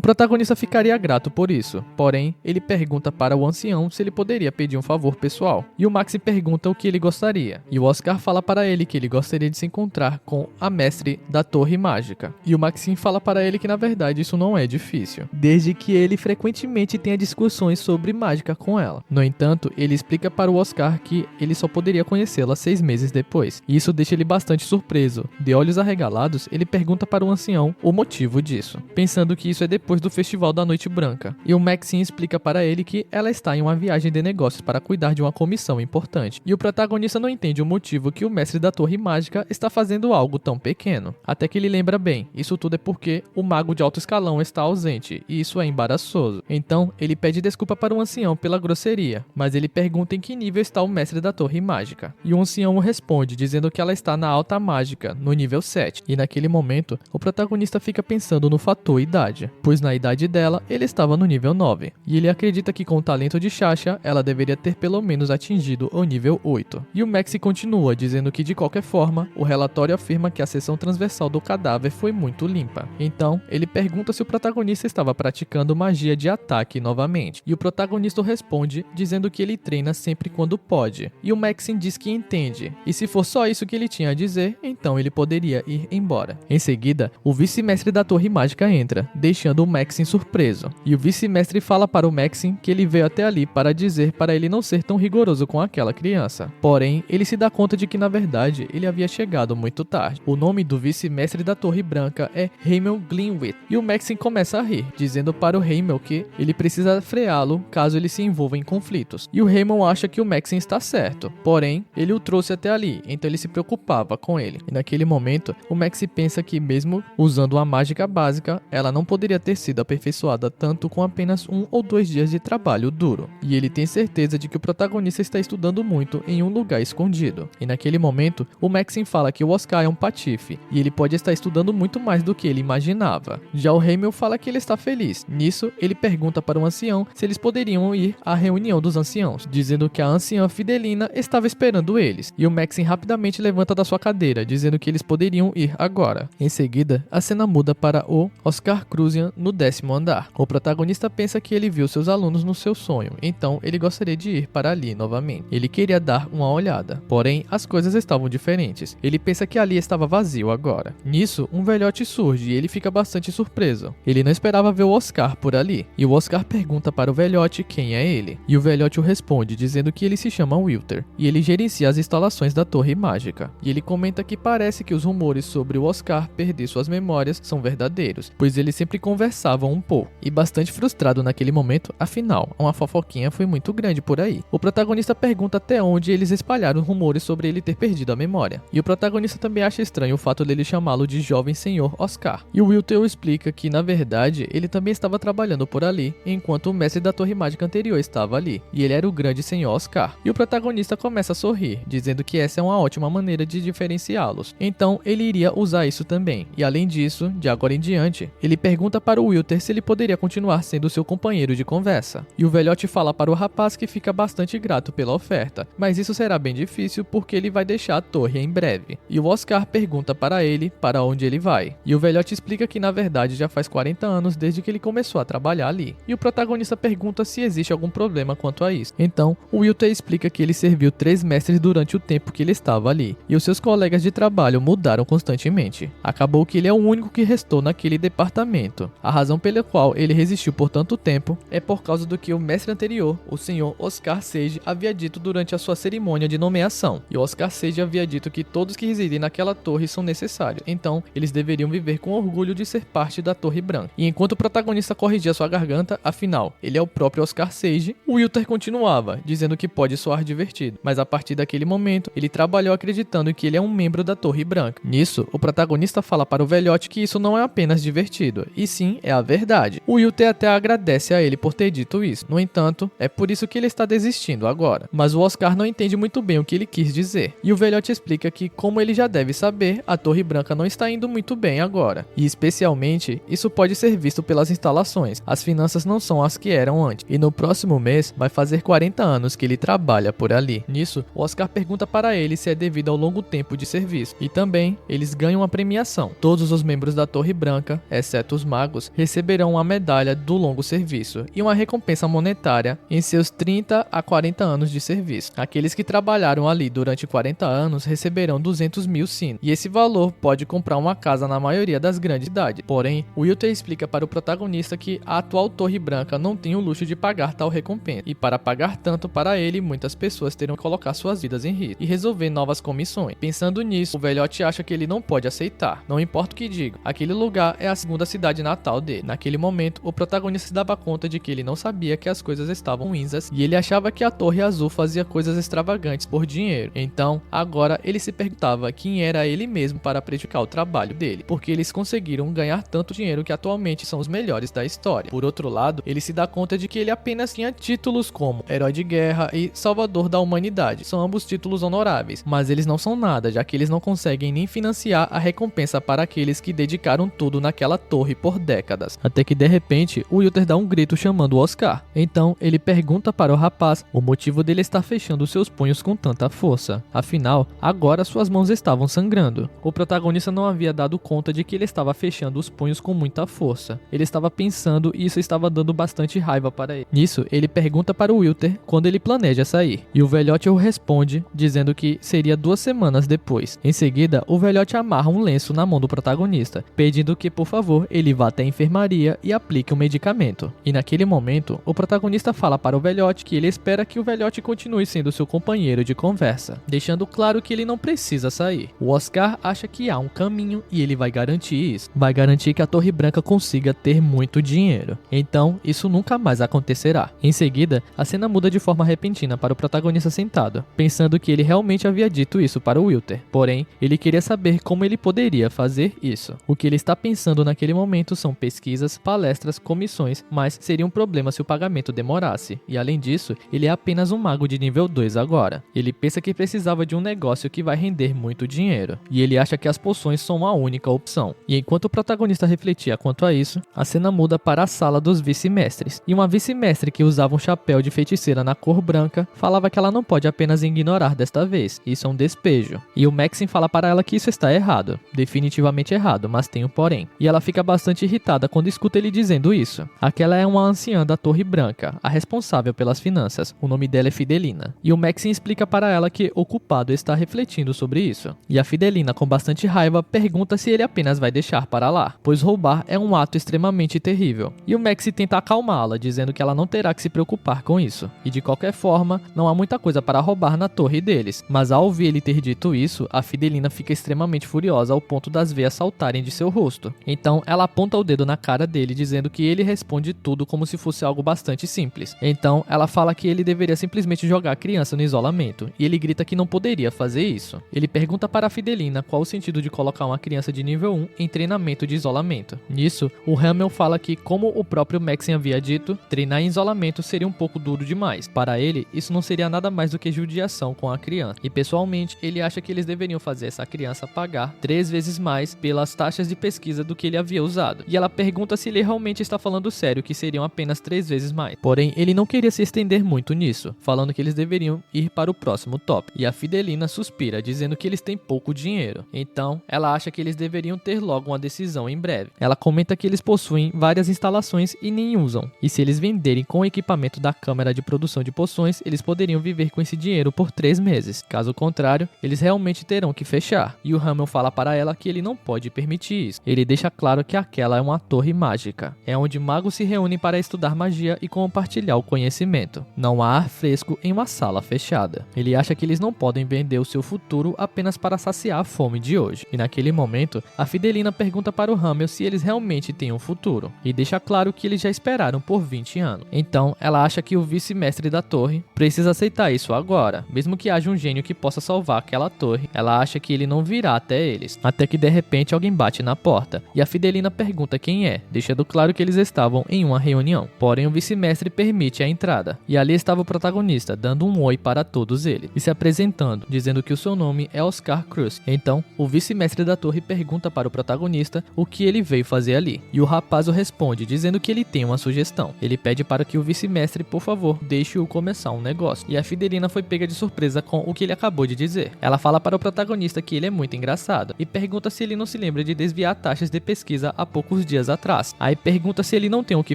protagonista ficaria grato por isso, porém, ele pergunta para o ancião se ele poderia pedir um favor pessoal. E o Maxi pergunta o que ele gostaria. E o Oscar fala para ele que ele gostaria de se encontrar com a mestre da Torre Mágica. E o Maxim fala para ele que na verdade isso não é difícil, desde que ele frequentemente tenha discussões sobre mágica com ela. No entanto, ele explica para o Oscar que ele só poderia conhecê-la 6 meses depois. E isso deixa ele bastante surpreso. De olhos arregalados, ele pergunta para o ancião o motivo disso, pensando que isso é depois do Festival da Noite Branca. E o Maxim explica para ele que ela está em uma viagem de negócios para cuidar de uma comissão importante. E o protagonista não entende o motivo que o mestre da Torre Mágica está fazendo algo tão pequeno. Até que ele lembra bem, isso tudo é porque o mago de alto escalão está ausente, e isso é embaraçoso. Então, ele pede desculpa para o ancião pela grosseria, mas ele pergunta em que nível está o mestre da Torre Mágica. E o ancião responde, dizendo que ela está na alta mágica, no nível 7. E naquele momento, o protagonista fica pensando no fator idade, pois na idade dela, ele estava no nível 9. E ele acredita que com o talento de Sasha, ela deveria ter pelo menos atingido o nível 8. E o Maxi continua, dizendo que de qualquer forma, o relatório afirma que a seção transversal do cadáver foi muito limpa. Então, ele pergunta se o protagonista estava praticando magia de ataque novamente. E o protagonista responde, dizendo que ele treina sempre quando pode. E o Maxim diz que entende. E se for só isso que ele tinha a dizer, então ele poderia ir embora. Em seguida, o vice-mestre da Torre Mágica entra, deixando o Maxim surpreso. E o vice-mestre fala para o Maxim que ele veio até ali para dizer para ele não ser tão rigoroso com aquela criança. Porém, ele se dá conta de que na verdade ele havia chegado muito tarde. O nome do vice-mestre da Torre Branca é Heimel Glinwit. E o Maxim começa a rir, dizendo para o Heimel que ele precisa freá-lo caso ele se envolva em conflitos. E o Heimel acha que o Maxim está certo, porém, ele o trouxe até ali, então ele se preocupava com ele. E naquele momento, o Maxim pensa que mesmo usando uma mágica básica, ela não poderia ter sido aperfeiçoada tanto com apenas 1 ou 2 dias de trabalho duro. E ele tem certeza de que o protagonista está estudando muito em um lugar escondido. E naquele momento, o Maxim fala que o Oscar é um patife, e ele pode estar estudando muito mais do que ele imaginava. Já o Heimel fala que ele está feliz. Nisso, ele pergunta para o ancião se eles poderiam ir à reunião dos anciãos, dizendo que a anciã Fidelina estava esperando eles. E o Maxim rapidamente levanta da sua cadeira, dizendo que eles poderiam ir agora. Em seguida, a cena muda para o Oscar Cruzian no 10º andar. O protagonista pensa que ele viu seus alunos no seu sonho, então ele gostaria de ir para ali novamente. Ele queria dar uma olhada, porém as coisas estavam diferentes. Ele pensa que ali estava vazio agora. Nisso, um velhote surge e ele fica bastante surpreso. Ele não esperava ver o Oscar por ali, e o Oscar pergunta para o velhote quem é ele. E o velhote o responde dizendo que ele se chama Wilter, e ele gerencia as instalações da Torre Mágica. E ele comenta que parece que os rumores sobre o Oscar perder suas memórias são verdadeiros, pois eles sempre conversavam um pouco. E bastante frustrado naquele momento, afinal, uma fofoquinha foi muito grande por aí. O protagonista pergunta até onde eles espalharam rumores sobre ele ter perdido a memória. E o protagonista também acha estranho o fato dele chamá-lo de jovem senhor Oscar. E o Wilter explica que, na verdade, ele também estava trabalhando por ali, enquanto o mestre da Torre Mágica anterior estava ali, e ele era o grande senhor Oscar. E o protagonista começa a sorrir, dizendo que essa é uma ótima maneira de diferenciá-los. Então, ele iria usar isso também. E além disso, de agora em diante, ele pergunta para o Wilter se ele poderia continuar sendo seu companheiro de conversa. E o velhote fala para o rapaz que fica bastante grato pela oferta, mas isso será bem difícil porque ele vai deixar a torre em breve. E o Oscar pergunta para ele para onde ele vai. E o velhote explica que na verdade já faz 40 anos desde que ele começou a trabalhar ali. E o protagonista pergunta se existe algum problema quanto a isso. Então, o Wilter explica que ele serviu 3 mestres durante o tempo que ele estava ali, e os seus colegas de trabalho mudaram constantemente. Acabou que ele é o único que restou naquele departamento. A razão pela qual ele resistiu por tanto tempo é por causa do que o mestre anterior, o Sr. Oscar Sage, havia dito durante a sua cerimônia de nomeação. E o Oscar Sage havia dito que todos que residem naquela torre são necessários, então eles deveriam viver com orgulho de ser parte da Torre Branca. E enquanto o protagonista corrigia sua garganta, afinal, ele é o próprio Oscar Sage, o Wilter continuava, dizendo que pode soar divertido, mas a partir daquele momento, ele trabalhou acreditando que ele é um membro da Torre Branca. Nisso, o protagonista fala para o velhote que isso não é apenas divertido, e sim é a verdade. O Wilter até agradece a ele por ter dito isso. No entanto, é por isso que ele está desistindo agora. Mas o Oscar não entende muito bem o que ele quis dizer. E o velhote explica que, como ele já deve saber, a Torre Branca não está indo muito bem agora. E especialmente, isso pode ser visto pelas instalações. As finanças não são as que eram antes. E no próximo mês, vai fazer 40 anos que ele trabalha por ali. Nisso, o Oscar pergunta para ele se é devido ao longo tempo de serviço. E também, eles ganham uma premiação. Todos os membros da Torre Branca, exceto os magos, receberão uma medalha do longo serviço e uma recompensa monetária em seus 30 a 40 anos de serviço. Aqueles que trabalharam ali durante 40 anos receberão 200 mil sinos. E esse valor pode comprar uma casa na maioria das grandes cidades. Porém, Wilter explica para o protagonista que a atual Torre Branca não tem o luxo de pagar tal recompensa. E para pagar tanto para ele, muitas pessoas terão que colocar suas vidas em risco e resolver novas comissões. Pensando nisso, o velhote acha que ele não pode aceitar. Não importa o que diga, aquele lugar é a segunda cidade natal dele. Naquele momento, o protagonista se dava conta de que ele não sabia que as coisas estavam ruins e ele achava que a Torre Azul fazia coisas extravagantes por dinheiro. Então, agora ele se perguntava quem era ele mesmo para prejudicar o trabalho dele, porque eles conseguiram ganhar tanto dinheiro que atualmente são os melhores da história. Por outro lado, ele se dá conta de que ele apenas tinha títulos como Herói de Guerra e Salvador da Humanidade. São ambos títulos honoráveis, mas eles não são nada, já que eles não conseguem nem financiar a recompensa para aqueles que dedicaram tudo naquela torre por décadas. Até que de repente, o Wilter dá um grito chamando o Oscar. Então, ele pergunta para o rapaz o motivo dele estar fechando seus punhos com tanta força. Afinal, agora suas mãos estavam sangrando. O protagonista não havia dado conta de que ele estava fechando os punhos com muita força. Ele estava pensando e isso estava dando bastante raiva para ele. Nisso, ele pergunta para o Wilter quando ele planeja sair. E o velhote o responde, dizendo que seria 2 semanas depois. Em seguida, o velhote amarra um lenço na mão do protagonista, pedindo que, por favor, ele vá até a enfermaria e aplique um medicamento. E naquele momento, o protagonista fala para o velhote que ele espera que o velhote continue sendo seu companheiro de conversa, deixando claro que ele não precisa sair. O Oscar acha que há um caminho e ele vai garantir isso. Vai garantir que a Torre Branca consiga ter muito dinheiro. Então, isso nunca mais acontecerá. Em seguida, a cena muda de forma repentina para o protagonista sentado, pensando que ele realmente havia dito isso para o Wilter. Porém, ele queria saber como ele poderia fazer isso. O que ele está pensando naquele momento são pesquisas, palestras, comissões, mas seria um problema se o pagamento demorasse. E além disso, ele é apenas um mago de nível 2 agora. Ele pensa que precisava de um negócio que vai render muito dinheiro. E ele acha que as poções são a única opção. E enquanto o protagonista refletia quanto a isso, a cena muda para a sala dos vice-mestres. E uma vice-mestre que usava um chapéu de feiticeira na cor branca falava que ela não pode apenas ignorar desta vez. Isso é um despejo. E o Maxim fala para ela que isso está errado. Definitivamente errado, mas tem um porém. E ela fica bastante irritada quando escuta ele dizendo isso. Aquela é uma anciã da Torre Branca, a responsável pelas finanças. O nome dela é Fidelina. E o Maxim explica para ela que o culpado está refletindo sobre isso. E a Fidelina, com bastante raiva, pergunta se ele apenas vai deixar para lá, pois roubar é um ato extremamente terrível. E o Maxim tenta acalmá-la, dizendo que ela não terá que se preocupar com isso. E de qualquer forma, não há muita coisa para roubar na torre deles. Mas ao ouvir ele ter dito isso, a Fidelina fica extremamente furiosa ao ponto das veias saltarem de seu rosto. Então ela aponta o dedo na cara dele, dizendo que ele responde tudo como se fosse algo bastante simples. Então ela fala que ele deveria simplesmente jogar a criança no isolamento, e ele grita que não poderia fazer isso. Ele pergunta para a Fidelina qual o sentido de colocar uma criança de nível 1 em treinamento de isolamento. Nisso, o Hamel fala que, como o próprio Maxim havia dito, treinar em isolamento seria um pouco duro demais. Para ele, isso não seria nada mais do que judiação com a criança. E pessoalmente, ele acha que eles deveriam fazer essa criança pagar 3 vezes mais pelas taxas de pesquisa do que ele havia usado. E ela pergunta se ele realmente está falando sério, que seriam apenas 3 vezes mais. Porém, ele não queria se estender muito nisso, falando que eles deveriam ir para o próximo top. E a Fidelina suspira, dizendo que eles têm pouco dinheiro. Então, ela acha que eles deveriam ter logo uma decisão em breve. Ela comenta que eles possuem várias instalações e nem usam. E se eles venderem com o equipamento da câmara de produção de poções, eles poderiam viver com esse dinheiro por 3 meses. Caso contrário, eles realmente terão que fechar. E o Hamel fala para ela que ele não pode permitir isso. Ele deixa claro que aquela é uma torre mágica. É onde magos se reúnem para estudar magia e compartilhar o conhecimento. Não há ar fresco em uma sala fechada. Ele acha que eles não podem vender o seu futuro apenas para saciar a fome de hoje. E naquele momento, a Fidelina pergunta para o Hamel se eles realmente têm um futuro. E deixa claro que eles já esperaram por 20 anos. Então, ela acha que o vice-mestre da torre precisa aceitar isso agora. Mesmo que haja um gênio que possa salvar aquela torre, ela acha que ele não virá até eles. Até que de repente alguém bate na porta. E a Fidelina pergunta quem é, deixando claro que eles estavam em uma reunião. Porém, o vice-mestre permite a entrada. E ali estava o protagonista, dando um oi para todos eles. E se apresentando, dizendo que o seu nome é Oscar Cruz. Então, o vice-mestre da torre pergunta para o protagonista o que ele veio fazer ali. E o rapaz o responde, dizendo que ele tem uma sugestão. Ele pede para que o vice-mestre, por favor, deixe-o começar um negócio. E a Fidelina foi pega de surpresa com o que ele acabou de dizer. Ela fala para o protagonista que ele é muito engraçado e pergunta se ele não se lembra de desviar taxas de pesquisa há poucos dias atrás. Aí pergunta se ele não tem o que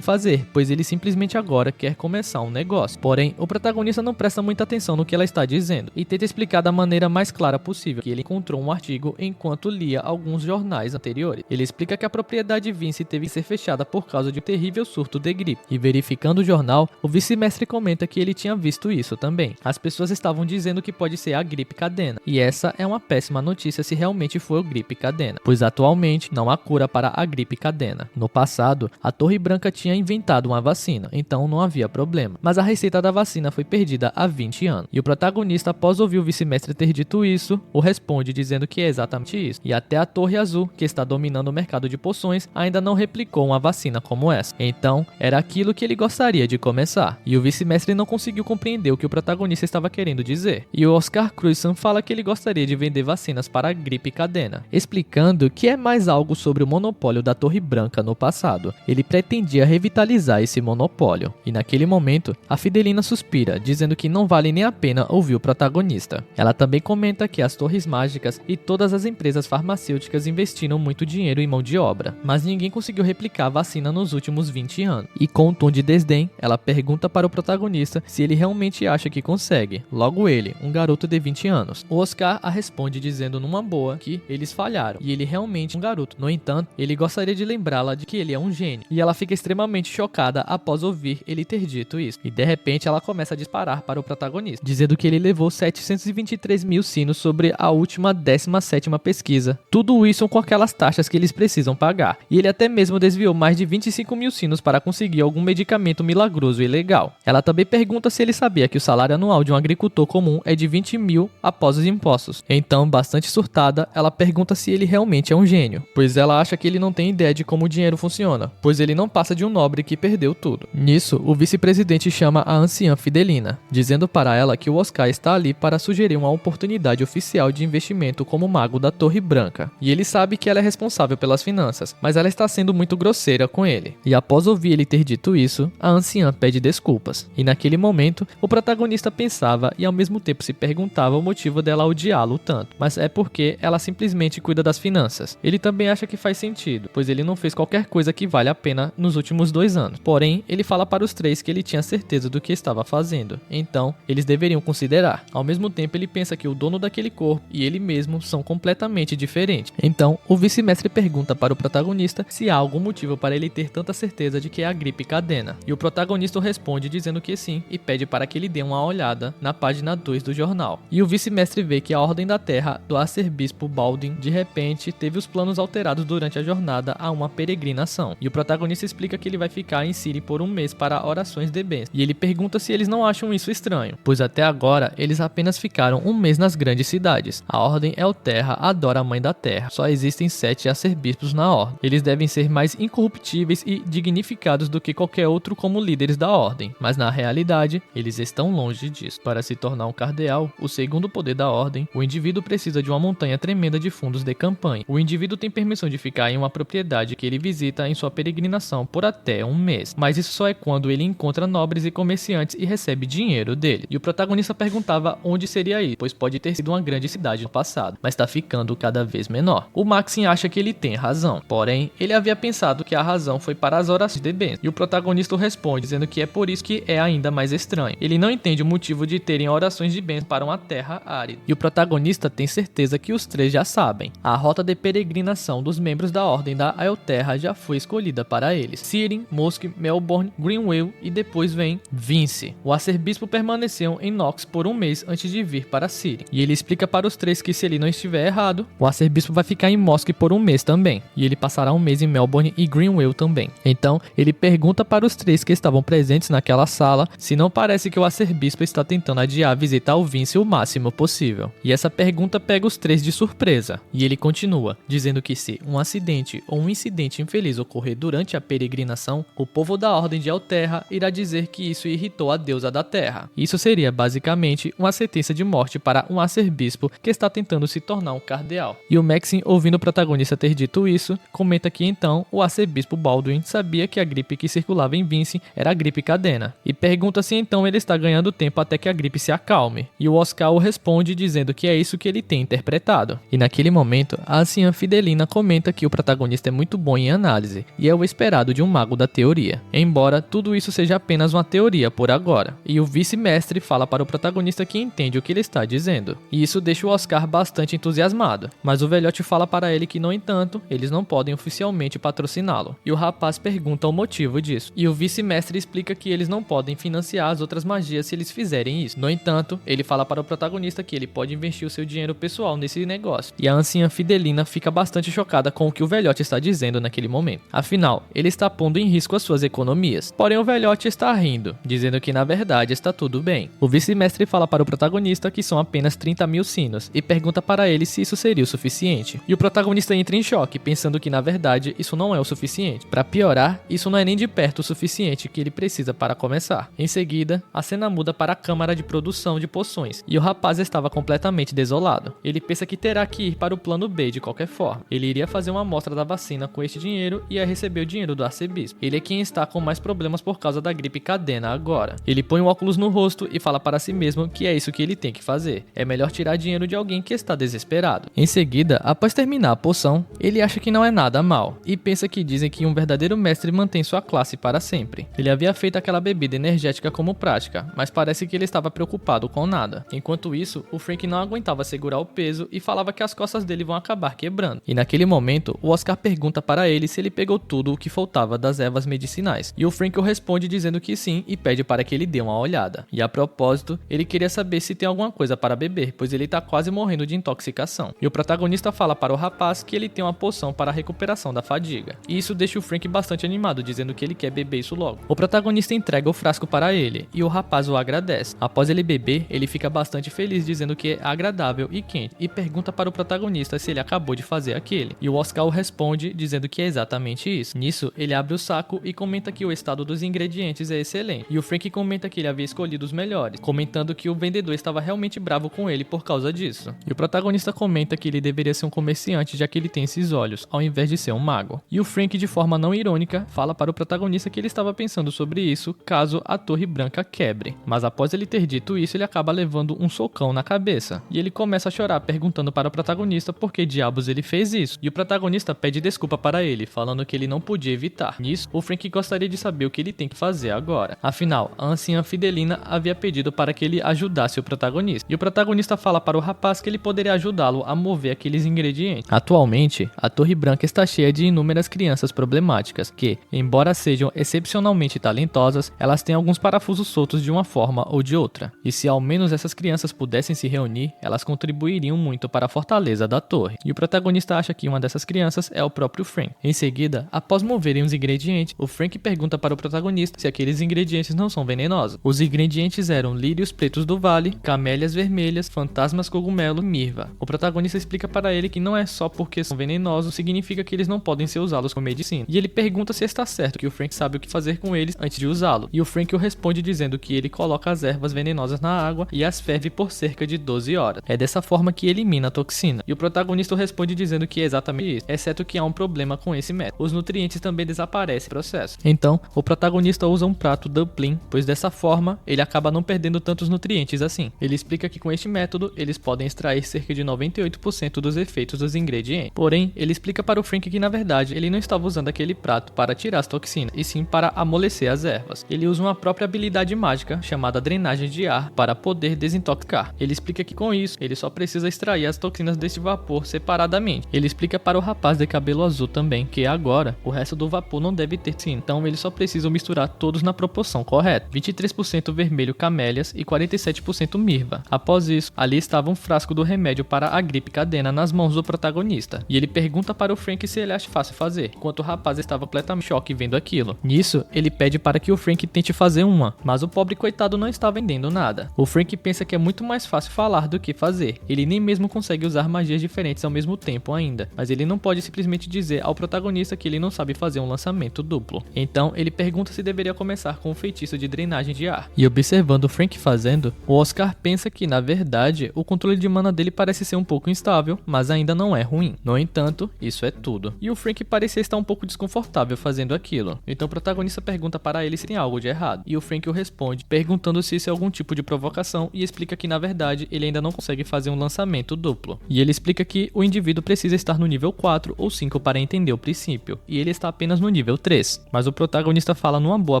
fazer, pois ele simplesmente agora quer começar um negócio. Porém, o protagonista não presta muita atenção no que ela está dizendo e tenta explicar da maneira mais clara possível que ele encontrou um artigo enquanto lia alguns jornais anteriores. Ele explica que a propriedade Vince teve que ser fechada por causa de um terrível surto de gripe. E verificando o jornal, o vice-mestre comenta que ele tinha visto isso também. As pessoas estavam dizendo que pode ser a gripe cadena. E essa é uma péssima notícia se realmente for o gripe cadena, pois atualmente não há cura para a gripe cadena. No passado, a Torre Branca tinha inventado uma vacina, então não havia problema. Mas a receita da vacina foi perdida há 20 anos. E o protagonista, após ouvir o vice-mestre ter dito isso, o responde dizendo que é exatamente isso. E até a Torre Azul, que está dominando o mercado de poções, ainda não replicou uma vacina como essa. Então, era aquilo que ele gostaria de começar. E o vice-mestre não conseguiu compreender o que o protagonista estava querendo dizer. E o Oscar Cruzan fala que ele gostaria de vender vacinas para a gripe cadena, explicando que é mais algo sobre o monopólio da Torre Branca no passado. Ele pretendia revitalizar esse monopólio. E naquele momento, a Fidelina suspira, dizendo que não vale nem a pena ouvir o protagonista. Ela também comenta que as torres mágicas e todas as empresas farmacêuticas investiram muito dinheiro em mão de obra, mas ninguém conseguiu replicar a vacina nos últimos 20 anos. E com um tom de desdém, ela pergunta para o protagonista se ele realmente acha que consegue. Logo ele, um garoto de 20 anos. O Oscar a responde dizendo numa boa que eles falharam e ele realmente é um garoto. No entanto, ele gostaria de lembrá-la de que ele é um gênio. E ela fica extremamente chocada após ouvir ele ter dito isso. E de repente ela começa a disparar para o protagonista, dizendo que ele levou 723 mil sinos sobre a última 17ª pesquisa. Tudo isso com aquelas taxas que eles precisam pagar. E ele até mesmo desviou mais de 25 mil sinos para conseguir algum medicamento milagroso e legal. Ela também pergunta se ele sabia que o salário anual de um agricultor comum é de 20 mil após os impostos. Então, bastante surtada, ela pergunta se ele realmente é um gênio, pois ela acha que ele não tem ideia de como o dinheiro funciona, pois ele não passa de um nobre que perdeu tudo. Nisso, o vice-presidente chama a anciã Fidelina, dizendo para ela que o Oscar está ali para sugerir uma oportunidade oficial de investimento como mago da Torre Branca. E ele sabe que ela é responsável pelas finanças, mas ela está sendo muito grosseira com ele. E após ouvir ele ter dito isso, a anciã pede desculpas. E naquele momento, o protagonista pensava e ao mesmo tempo se perguntava o motivo dela odiá-lo tanto. Mas é porque ela simplesmente cuida das finanças. Ele também acha que faz sentido, pois ele não fez qualquer coisa que vale a pena nos últimos 2 anos. Porém, ele fala para os 3 que ele tinha certeza do que estava fazendo. Então, eles deveriam considerar. Ao mesmo tempo, ele pensa que o dono daquele corpo e ele mesmo são completamente diferentes. Então, o vice-mestre pergunta para o protagonista se há algum motivo para ele ter tanta certeza de que é a gripe cadena. E o protagonista responde dizendo que sim e pede para que ele dê uma olhada na página 2 do jornal. E o vice-mestre vê que a Ordem da Terra do arcebispo Baldwin de repente teve os planos alterados durante a jornada a uma peregrinação. E o protagonista explica que ele vai ficar em Ciri por 1 mês para orações de bênção. E ele pergunta se eles não acham isso estranho, pois até agora eles apenas ficaram 1 mês nas grandes cidades. A Ordem Elterra adora a Mãe da Terra. Só existem 7 arcebispos na Ordem. Eles devem ser mais incorruptíveis e dignificados do que qualquer outro como líderes da Ordem, mas na realidade, eles estão longe disso. Para se tornar um cardeal, o segundo poder da Ordem, o indivíduo precisa de uma montanha tremenda de fundos de campanha. O indivíduo tem permissão de ficar em uma propriedade que ele visita em sua peregrinação por até 1 mês, mas isso só é quando ele encontra nobres e comerciantes e recebe dinheiro dele. E o protagonista perguntava onde seria isso, pois pode ter sido uma grande cidade no passado, mas está ficando cada vez menor. O Maxim acha que ele tem razão, porém, ele havia pensado que a razão foi para as orações de bênção, e o protagonista responde dizendo que é por isso que é ainda mais estranho. Ele não entende o motivo de terem orações de bênção para uma terra árida. E o protagonista tem certeza que os três já sabem. A rota de peregrinação dos membros da Ordem da Aelterra já foi escolhida para eles. Ciri, Mosque, Melbourne, Greenwell e depois vem Vince. O arcebispo permaneceu em Nox por um mês antes de vir para Ciri. E ele explica para os três que se ele não estiver errado, o arcebispo vai ficar em Mosque por um mês também. E ele passará um mês em Melbourne e Greenwell também. Então, ele pergunta para os três que estavam presentes naquela sala se não parece que o arcebispo está tentando adiar a visita ao Vince o máximo possível. E essa pergunta pega os três de surpresa. E ele continua, dizendo que se um acidente ou um incidente infeliz ocorrer durante a peregrinação, o povo da Ordem de Aelterra irá dizer que isso irritou a deusa da Terra. Isso seria basicamente uma sentença de morte para um arcebispo que está tentando se tornar um cardeal. E o Maxim, ouvindo o protagonista ter dito isso, comenta que então o arcebispo Baldwin sabia que a gripe que circulava em Vince era a gripe cadena. E pergunta se então ele está ganhando tempo até que a gripe se acalme. E o Oscar o responde dizendo que é isso que ele tem interpretado. E naquele momento, a anciã Fidelina comenta que o protagonista é muito bom em análise e é o esperado de um mago da teoria. Embora tudo isso seja apenas uma teoria por agora. E o vice-mestre fala para o protagonista que entende o que ele está dizendo. E isso deixa o Oscar bastante entusiasmado. Mas o velhote fala para ele que, no entanto, eles não podem oficialmente patrociná-lo. E o rapaz pergunta o motivo disso. E o vice-mestre explica que eles não podem financiar as outras magias se eles fizerem isso. No entanto, ele fala para o protagonista que ele pode investir o seu dinheiro pessoal nesse negócio. E a anciã Fidelina fica bastante chocada com o que o velhote está dizendo naquele momento. Afinal, ele está pondo em risco as suas economias. Porém, o velhote está rindo, dizendo que na verdade está tudo bem. O vice-mestre fala para o protagonista que são apenas 30 mil sinos e pergunta para ele se isso seria o suficiente. E o protagonista entra em choque, pensando que na verdade isso não é o suficiente. Para piorar, isso não é nem de perto o suficiente que ele precisa para começar. Em seguida, a cena muda para a câmara de produção de poções e o rapaz estava completamente desolado. Ele pensa que terá que ir para o plano B de qualquer forma. Ele iria fazer uma amostra da vacina com este dinheiro e ia receber o dinheiro do arcebispo. Ele é quem está com mais problemas por causa da gripe cadena agora. Ele põe o óculos no rosto e fala para si mesmo que é isso que ele tem que fazer. É melhor tirar dinheiro de alguém que está desesperado. Em seguida, após terminar a poção, ele acha que não é nada mal e pensa que dizem que um verdadeiro mestre mantém sua classe para sempre. Ele havia feito aquela bebida energética como prática, mas parece que ele estava preocupado com nada. Enquanto isso, o Frank não aguentava segurar o peso e falava que as costas dele vão acabar quebrando. E naquele momento, o Oscar pergunta para ele se ele pegou tudo o que faltava das ervas medicinais. E o Frank responde dizendo que sim e pede para que ele dê uma olhada. E a propósito, ele queria saber se tem alguma coisa para beber, pois ele está quase morrendo de intoxicação. E o protagonista fala para o rapaz que ele tem uma poção para a recuperação da fadiga. E isso deixa o Frank bastante animado, dizendo que ele quer beber isso logo. O protagonista entrega o frasco para ele e o rapaz o agradece. Após ele beber, ele fica bastante feliz, dizendo que é agradável e quente, e pergunta para o protagonista se ele acabou de fazer aquele. E o Oscar o responde dizendo que é exatamente isso. Nisso, ele abre o saco e comenta que o estado dos ingredientes é excelente. E o Frank comenta que ele havia escolhido os melhores, comentando que o vendedor estava realmente bravo com ele por causa disso. E o protagonista comenta que ele deveria ser um comerciante, já que ele tem esses olhos, ao invés de ser um mago. E o Frank, de forma não irônica, fala para o protagonista que ele estava pensando sobre isso caso a Torre Branca quebre. Mas após ele ter dito isso, ele acaba levando um socão na cabeça. E ele começa a chorar, perguntando para o protagonista por que diabos ele fez isso. E o protagonista pede desculpa para ele, falando que ele não podia evitar. Nisso, o Frank gostaria de saber o que ele tem que fazer agora. Afinal, a anciã Fidelina havia pedido para que ele ajudasse o protagonista. E o protagonista fala para o rapaz que ele poderia ajudá-lo a mover aqueles ingredientes. Atualmente, a Torre Branca está cheia de inúmeras crianças problemáticas que, embora sejam excepcionalmente talentosas, elas têm alguns parafusos soltos de uma forma ou de outra. E se ao menos essas crianças pudessem se reunir, elas contribuiriam muito para a fortaleza da torre. E o protagonista acha que uma dessas crianças é o próprio Frank. Em seguida, após moverem os ingredientes, o Frank pergunta para o protagonista se aqueles ingredientes não são venenosos. Os ingredientes eram lírios pretos do vale, camélias vermelhas, fantasmas cogumelo e mirva. O protagonista explica para ele que não é só porque são venenosos, significa que eles não podem ser usados como medicina. E ele pergunta se está certo que o Frank sabe o que fazer com eles antes de usá-lo. E o Frank o responde dizendo que ele coloca as ervas venenosas na água e as ferve por cerca de 12 horas. É dessa forma que elimina a toxina. E o protagonista responde dizendo que é exatamente isso, exceto que há um problema com esse método. Os nutrientes também desaparecem no processo. Então, o protagonista usa um prato dumpling, pois dessa forma, ele acaba não perdendo tantos nutrientes assim. Ele explica que com este método, eles podem extrair cerca de 98% dos efeitos dos ingredientes. Porém, ele explica para o Frank que na verdade, ele não estava usando aquele prato para tirar as toxinas, e sim para amolecer as ervas. Ele usa uma própria habilidade mágica, chamada drenagem de ar, para poder desintoxicar. Ele explica que com isso, ele só precisa extrair as toxinas deste vapor separadamente. Ele explica para o rapaz de cabelo azul também que agora, o resto do vapor não deve ter sim, então eles só precisam misturar todos na proporção correta. 23% vermelho camélias e 47% mirva. Após isso, ali estava um frasco do remédio para a gripe cadena nas mãos do protagonista. E ele pergunta para o Frank se ele acha fácil fazer, enquanto o rapaz estava completamente em choque vendo aquilo. Nisso, ele pede para que o Frank tente fazer uma, mas o pobre coitado não está vendendo nada. O Frank pensa que é muito mais fácil falar do que fazer. Ele nem mesmo consegue usar magias diferentes ao mesmo tempo ainda, mas ele não pode simplesmente dizer ao protagonista que ele não sabe fazer um lançamento duplo. Então, ele pergunta se deveria começar com um feitiço de drenagem de ar. E observando o Frank fazendo, o Oscar pensa que, na verdade, o controle de mana dele parece ser um pouco instável, mas ainda não é ruim. No entanto, isso é tudo. E o Frank parecia estar um pouco desconfortável fazendo aquilo. Então o protagonista pergunta para ele se tem algo de errado. E o Frank o responde, perguntando se isso é algum tipo de provocação e explica que, na verdade, ele ainda não consegue fazer um lançamento duplo. E ele explica que o indivíduo precisa estar no nível 4 ou 5 para entender o princípio, e ele está apenas no nível 3. Mas o protagonista fala numa boa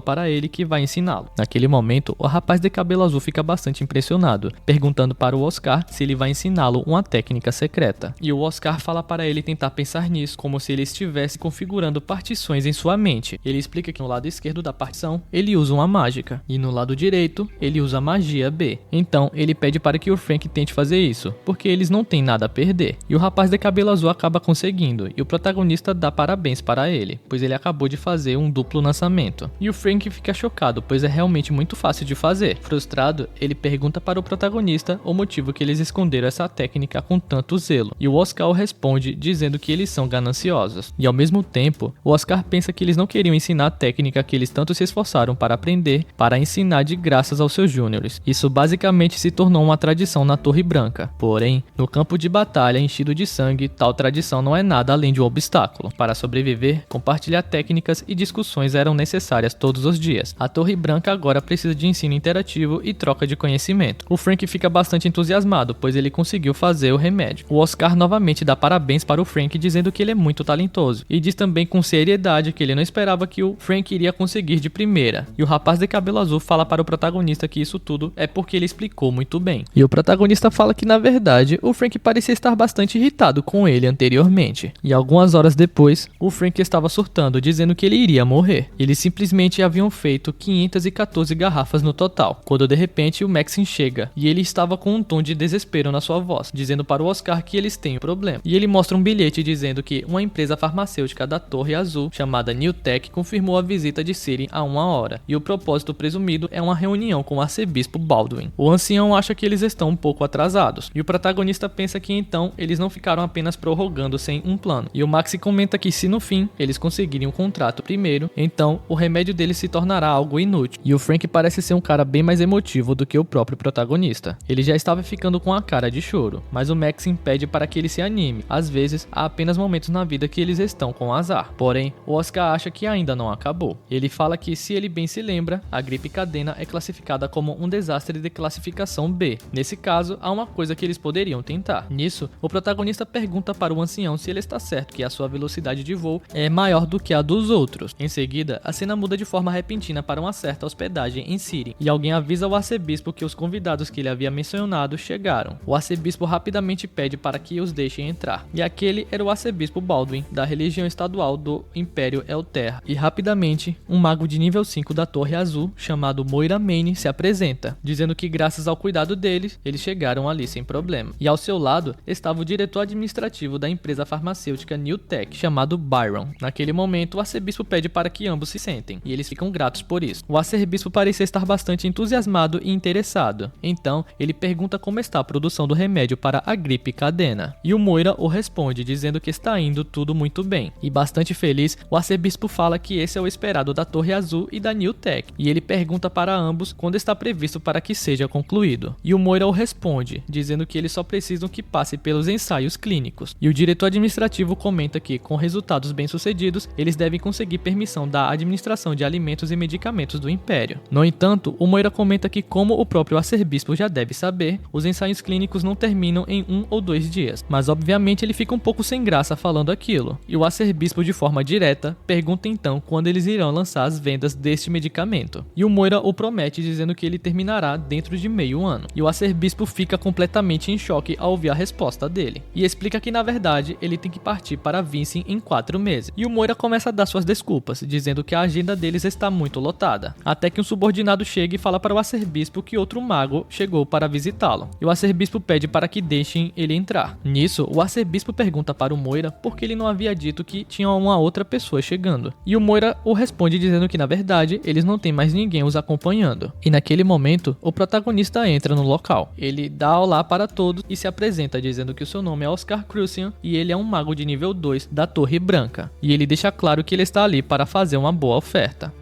para ele que vai ensiná-lo. Naquele momento, o rapaz de cabelo azul fica bastante impressionado, perguntando para o Oscar se ele vai ensiná-lo uma técnica secreta. E o Oscar fala para ele tentar pensar nisso, como se ele estivesse configurando partições em sua mente. Ele explica que no lado esquerdo da partição, ele usa uma mágica, e no lado direito, ele usa magia B. Então, ele pede para que o Frank tente fazer isso, porque eles não têm nada a perder. E o rapaz de cabelo azul acaba conseguindo, e o protagonista dá parabéns para ele, pois ele acabou de fazer um duplo lançamento. E o Frank fica chocado, pois é realmente muito fácil de fazer. Frustrado, ele pergunta para o protagonista o motivo que eles esconderam essa técnica com tanto zelo, e o Oscar responde dizendo que eles são gananciosos. E ao mesmo tempo, o Oscar pensa que eles não queriam ensinar a técnica que eles tanto se esforçaram para aprender, para ensinar de graças aos seus júniores. Isso basicamente se tornou uma tradição na Torre Branca. Porém, no campo de batalha enchido de sangue, tal tradição não é nada além de um obstáculo. Para sobreviver, compartilhar técnicas e discussões eram necessárias todos os dias. A Torre Branca agora precisa de ensino interativo e troca de conhecimento. O Frank fica bastante entusiasmado, pois ele conseguiu fazer o remédio. O Oscar novamente dá parabéns para o Frank, dizendo que ele é muito talentoso, e diz também com seriedade que ele não esperava que o Frank iria conseguir de primeira. E o rapaz de cabelo azul fala para o protagonista que isso tudo é porque ele explicou muito bem. E o protagonista fala que, na verdade, o Frank parecia estar bastante irritado com ele anteriormente. E algumas horas depois, o Frank estava surtando, dizendo que ele iria morrer. Eles simplesmente haviam feito 514 garrafas no total, quando de repente o Maxim chega, e ele estava com um tom de desespero na sua voz, dizendo para o Oscar que eles têm um problema. E ele mostra um bilhete dizendo que uma empresa farmacêutica da Torre Azul, chamada New Tech, confirmou a visita de Ciri há 1 hora, e o propósito presumido é uma reunião com o arcebispo Baldwin. O ancião acha que eles estão um pouco atrasados, e o protagonista pensa que então eles não ficaram apenas prorrogando sem um plano. E o Maxi comenta que se no fim eles conseguirem um contrato primeiro, então o remédio deles se tornará algo inútil. E o Frank parece ser um cara bem mais emotivo do que o próprio protagonista. Ele já estava ficando com a cara de choro, mas o Maxim pede para que ele se anime. Às vezes, há apenas momentos na vida que eles estão com azar. Porém, o Oscar acha que ainda não acabou. Ele fala que, se ele bem se lembra, a gripe cadena é classificada como um desastre de classificação B. Nesse caso, há uma coisa que eles poderiam tentar. Nisso, o protagonista pergunta para o ancião se ele está certo que a sua velocidade de voo é maior do que a dos outros. Em seguida, a cena muda de forma repentina para uma certa hospedagem em Ciri, e alguém avisa ao arcebispo que os convidados que ele havia mencionado chegaram. O arcebispo rapidamente pede para que os deixem entrar, e aquele era o arcebispo Baldwin, da religião estadual do Império Elterra. E rapidamente, um mago de nível 5 da Torre Azul, chamado Moira Maine, se apresenta, dizendo que graças ao cuidado deles, eles chegaram ali sem problema. E ao seu lado, estava o diretor administrativo da empresa farmacêutica New Tech, chamado Byron. Naquele momento, o arcebispo pede para que ambos se sentem, e eles ficam gratos por isso. O arcebispo parecia estar bastante entusiasmado e interessado. Então, ele pergunta como está a produção do remédio para a gripe cadena. E o Moira o responde, dizendo que está indo tudo muito bem. E bastante feliz, o arcebispo fala que esse é o esperado da Torre Azul e da New Tech. E ele pergunta para ambos quando está previsto para que seja concluído. E o Moira o responde, dizendo que eles só precisam que passe pelos ensaios clínicos. E o diretor administrativo comenta que, com resultados bem-sucedidos, eles devem conseguir permissão da administração de alimentos e medicamentos do Império. No entanto, o Moira comenta que, como o próprio arcebispo já deve saber, os ensaios clínicos não terminam em 1 ou 2 dias. Mas obviamente ele fica um pouco sem graça falando aquilo. E o arcebispo, de forma direta, pergunta então quando eles irão lançar as vendas deste medicamento. E o Moira o promete, dizendo que ele terminará dentro de meio ano. E o arcebispo fica completamente em choque ao ouvir a resposta dele. E explica que na verdade ele tem que partir para Vincent em 4 meses. E o Moira começa a dar suas desculpas, dizendo que a agenda deles está muito lotada. Até que um subordinado chega e fala para o arcebispo que outro mago chegou para visitá-lo. E o arcebispo pede para que deixem ele entrar. Nisso, o arcebispo pergunta para o Moira por que ele não havia dito que tinha uma outra pessoa chegando. E o Moira o responde dizendo que na verdade eles não têm mais ninguém os acompanhando. E naquele momento, o protagonista entra no local. Ele dá olá para todos e se apresenta dizendo que o seu nome é Oscar Crucian e ele é um mago de nível 2 da Torre Branca. E ele deixa claro que ele está ali para fazer uma boa oferta.